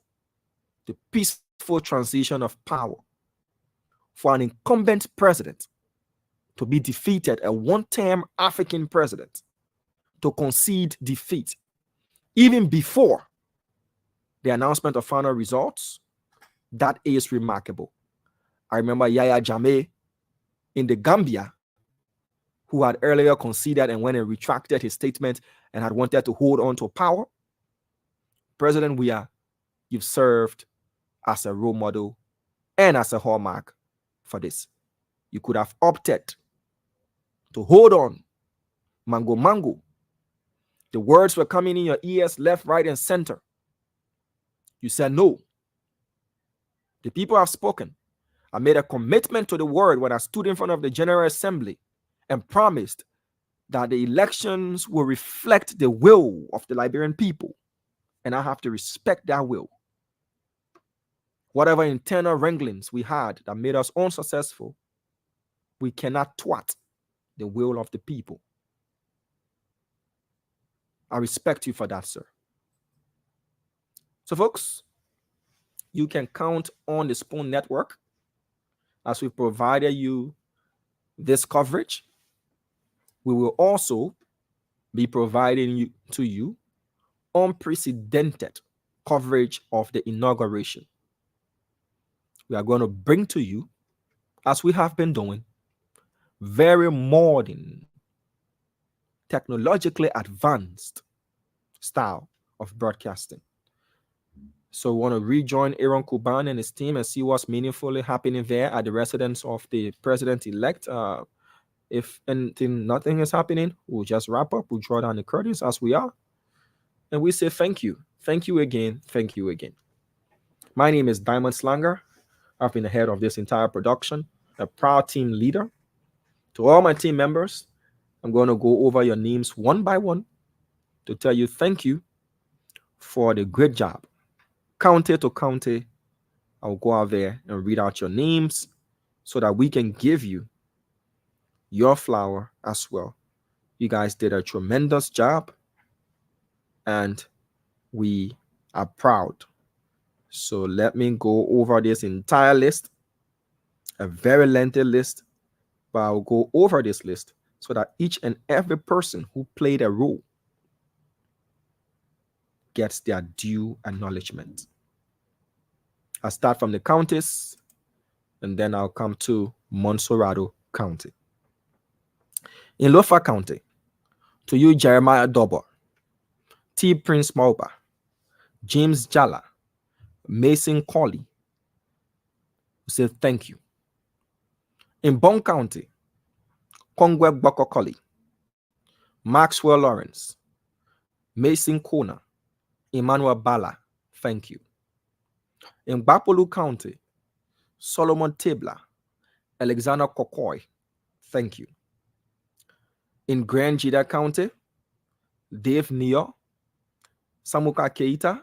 the peaceful transition of power for an incumbent president to be defeated, a one-term African president to concede defeat even before the announcement of final results. That is remarkable. I remember Yahya Jammeh in the Gambia, who had earlier conceded and went and retracted his statement and had wanted to hold on to power. President Weah, you've served as a role model and as a hallmark for this. You could have opted to hold on, mango. The words were coming in your ears, left, right, and center. You said no. The people have spoken. I made a commitment to the word when I stood in front of the General Assembly and promised that the elections will reflect the will of the Liberian people. And I have to respect that will. Whatever internal wranglings we had that made us unsuccessful, we cannot thwart the will of the people. I respect you for that, sir. So, folks, you can count on the Spoon Network as we provided you this coverage, we will also be providing to you unprecedented coverage of the inauguration. We are going to bring to you, as we have been doing, very modern, technologically advanced style of broadcasting. So we want to rejoin Aaron Kuban and his team and see what's meaningfully happening there at the residence of the president-elect. If nothing is happening, we'll just wrap up. We'll draw down the curtains as we are. And we say thank you. Thank you again. Thank you again. My name is Diamond Slanger. I've been the head of this entire production, a proud team leader. To all my team members, I'm going to go over your names one by one to tell you thank you for the great job. County to county, I'll go out there and read out your names so that we can give you your flower as well. You guys did a tremendous job, and we are proud. So let me go over this entire list, a very lengthy list, but I'll go over this list so that each and every person who played a role gets their due acknowledgement. I'll start from the counties, and then I'll come to Monserrado County. In Lofa County, to you, Jeremiah Dobo, T. Prince Mauba, James Jala, Mason Colley, we say thank you. In Bon County, Kongwe Boko Colley, Maxwell Lawrence, Mason Kona, Emmanuel Bala, thank you. In Bapolu County, Solomon Tabler, Alexander Kokoy, thank you. In Grand Jida County, Dave Neo, Samuka Keita,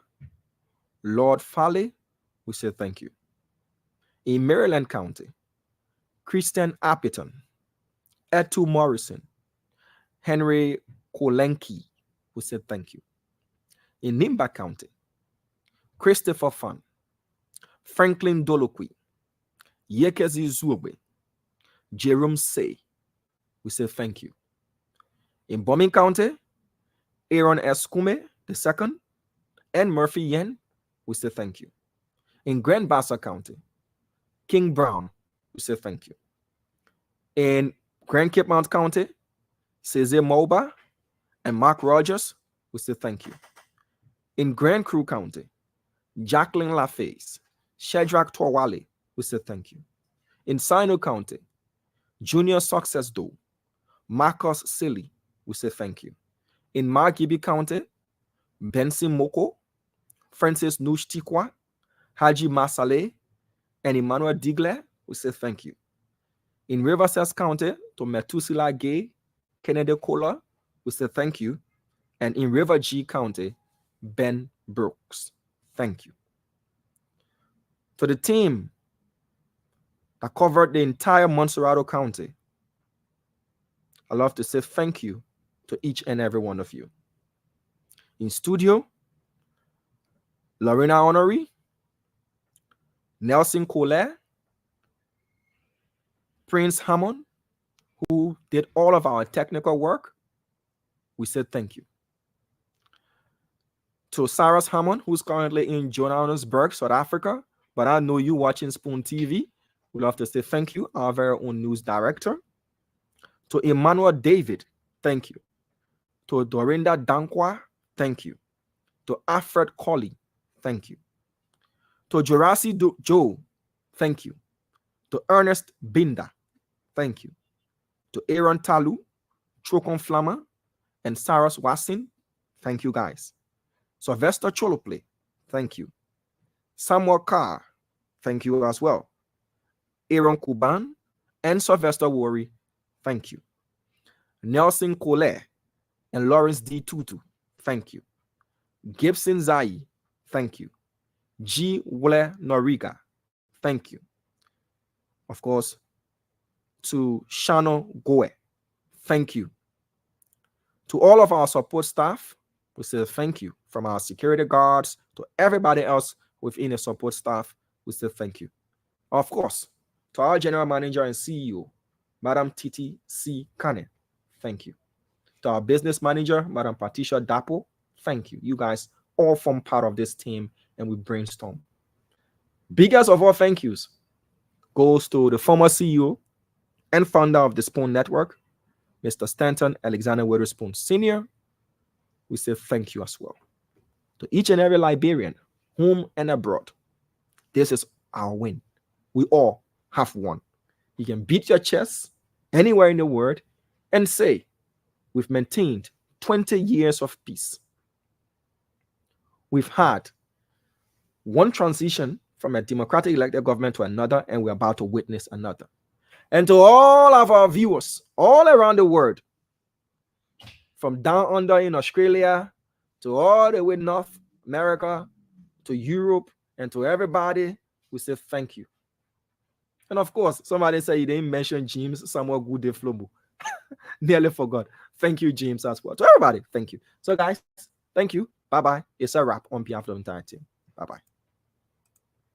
Lord Fale, we say thank you. In Maryland County, Christian Appiton, Etu Morrison, Henry Kolenki, we say thank you. In Nimba County, Christopher Fan, Franklin Dolokwi, Yekezi Zuobe, Jerome Say, we say thank you. In Bombing County, Aaron Eskume II and Murphy Yen, we say thank you. In Grand Bassa County, King Brown, we say thank you. In Grand Cape Mount County, Cesar Moba and Mark Rogers, we say thank you. In Grand Cru County, Jacqueline LaFace, Shadrach Torwale, we say thank you. In Sino County, Junior Success Do, Marcus Silly, we say thank you. In Margibi County, Benson Moko, Francis Nushtikwa, Haji Masale, and Emmanuel Digler, we say thank you. In Riverside County, to Metusila Gay, Kennedy Kola, we say thank you. And in River G County, Ben Brooks, thank you. To the team that covered the entire Monserrado County, I love to say thank you to each and every one of you. In studio, Lorena Honoré, Nelson Colette, Prince Hammond, who did all of our technical work, we said thank you. To Cyrus Hammond, who's currently in Johannesburg, South Africa, but I know you watching Spoon TV, we'd love to say thank you, our very own news director. To Emmanuel David, thank you. To Dorinda Dankwa, thank you. To Alfred Colley, thank you. To Jurasi Joe, thank you. To Ernest Binda, thank you. To Aaron Talu, Trokon Flama, and Cyrus Wassin, thank you guys. Sylvester Cholople, thank you. Samuel Carr, thank you as well. Aaron Kuban and Sylvester Worry, thank you. Nelson Colette and Lawrence D. Tutu, thank you. Gibson Zai, thank you. G. Wule Noriga, thank you. Of course, to Shano Goe, thank you. To all of our support staff, we say thank you. From our security guards to everybody else within the support staff, we say thank you. Of course, To our General Manager and CEO, Madam Titi C. Kane, thank you. To our Business Manager, Madam Patricia Dapo, thank you. You guys all form part of this team and we brainstorm. Biggest of all thank yous goes to the former CEO and founder of the Spoon Network, Mr. Stanton Alexander Witherspoon Sr. We say thank you as well. To each and every Liberian, home and abroad, this is our win. We all have won. You can beat your chest anywhere in the world and say, we've maintained 20 years of peace. We've had one transition from a democratic elected government to another, and we're about to witness another. And to all of our viewers all around the world, from down under in Australia to all the way North America to Europe and to everybody, we say thank you. And of course, somebody said you didn't mention James Samuel Good Flobo. Nearly forgot. Thank you, James, as well. To everybody, thank you. So guys, thank you. Bye-bye. It's a wrap on behalf of the entire team. Bye-bye.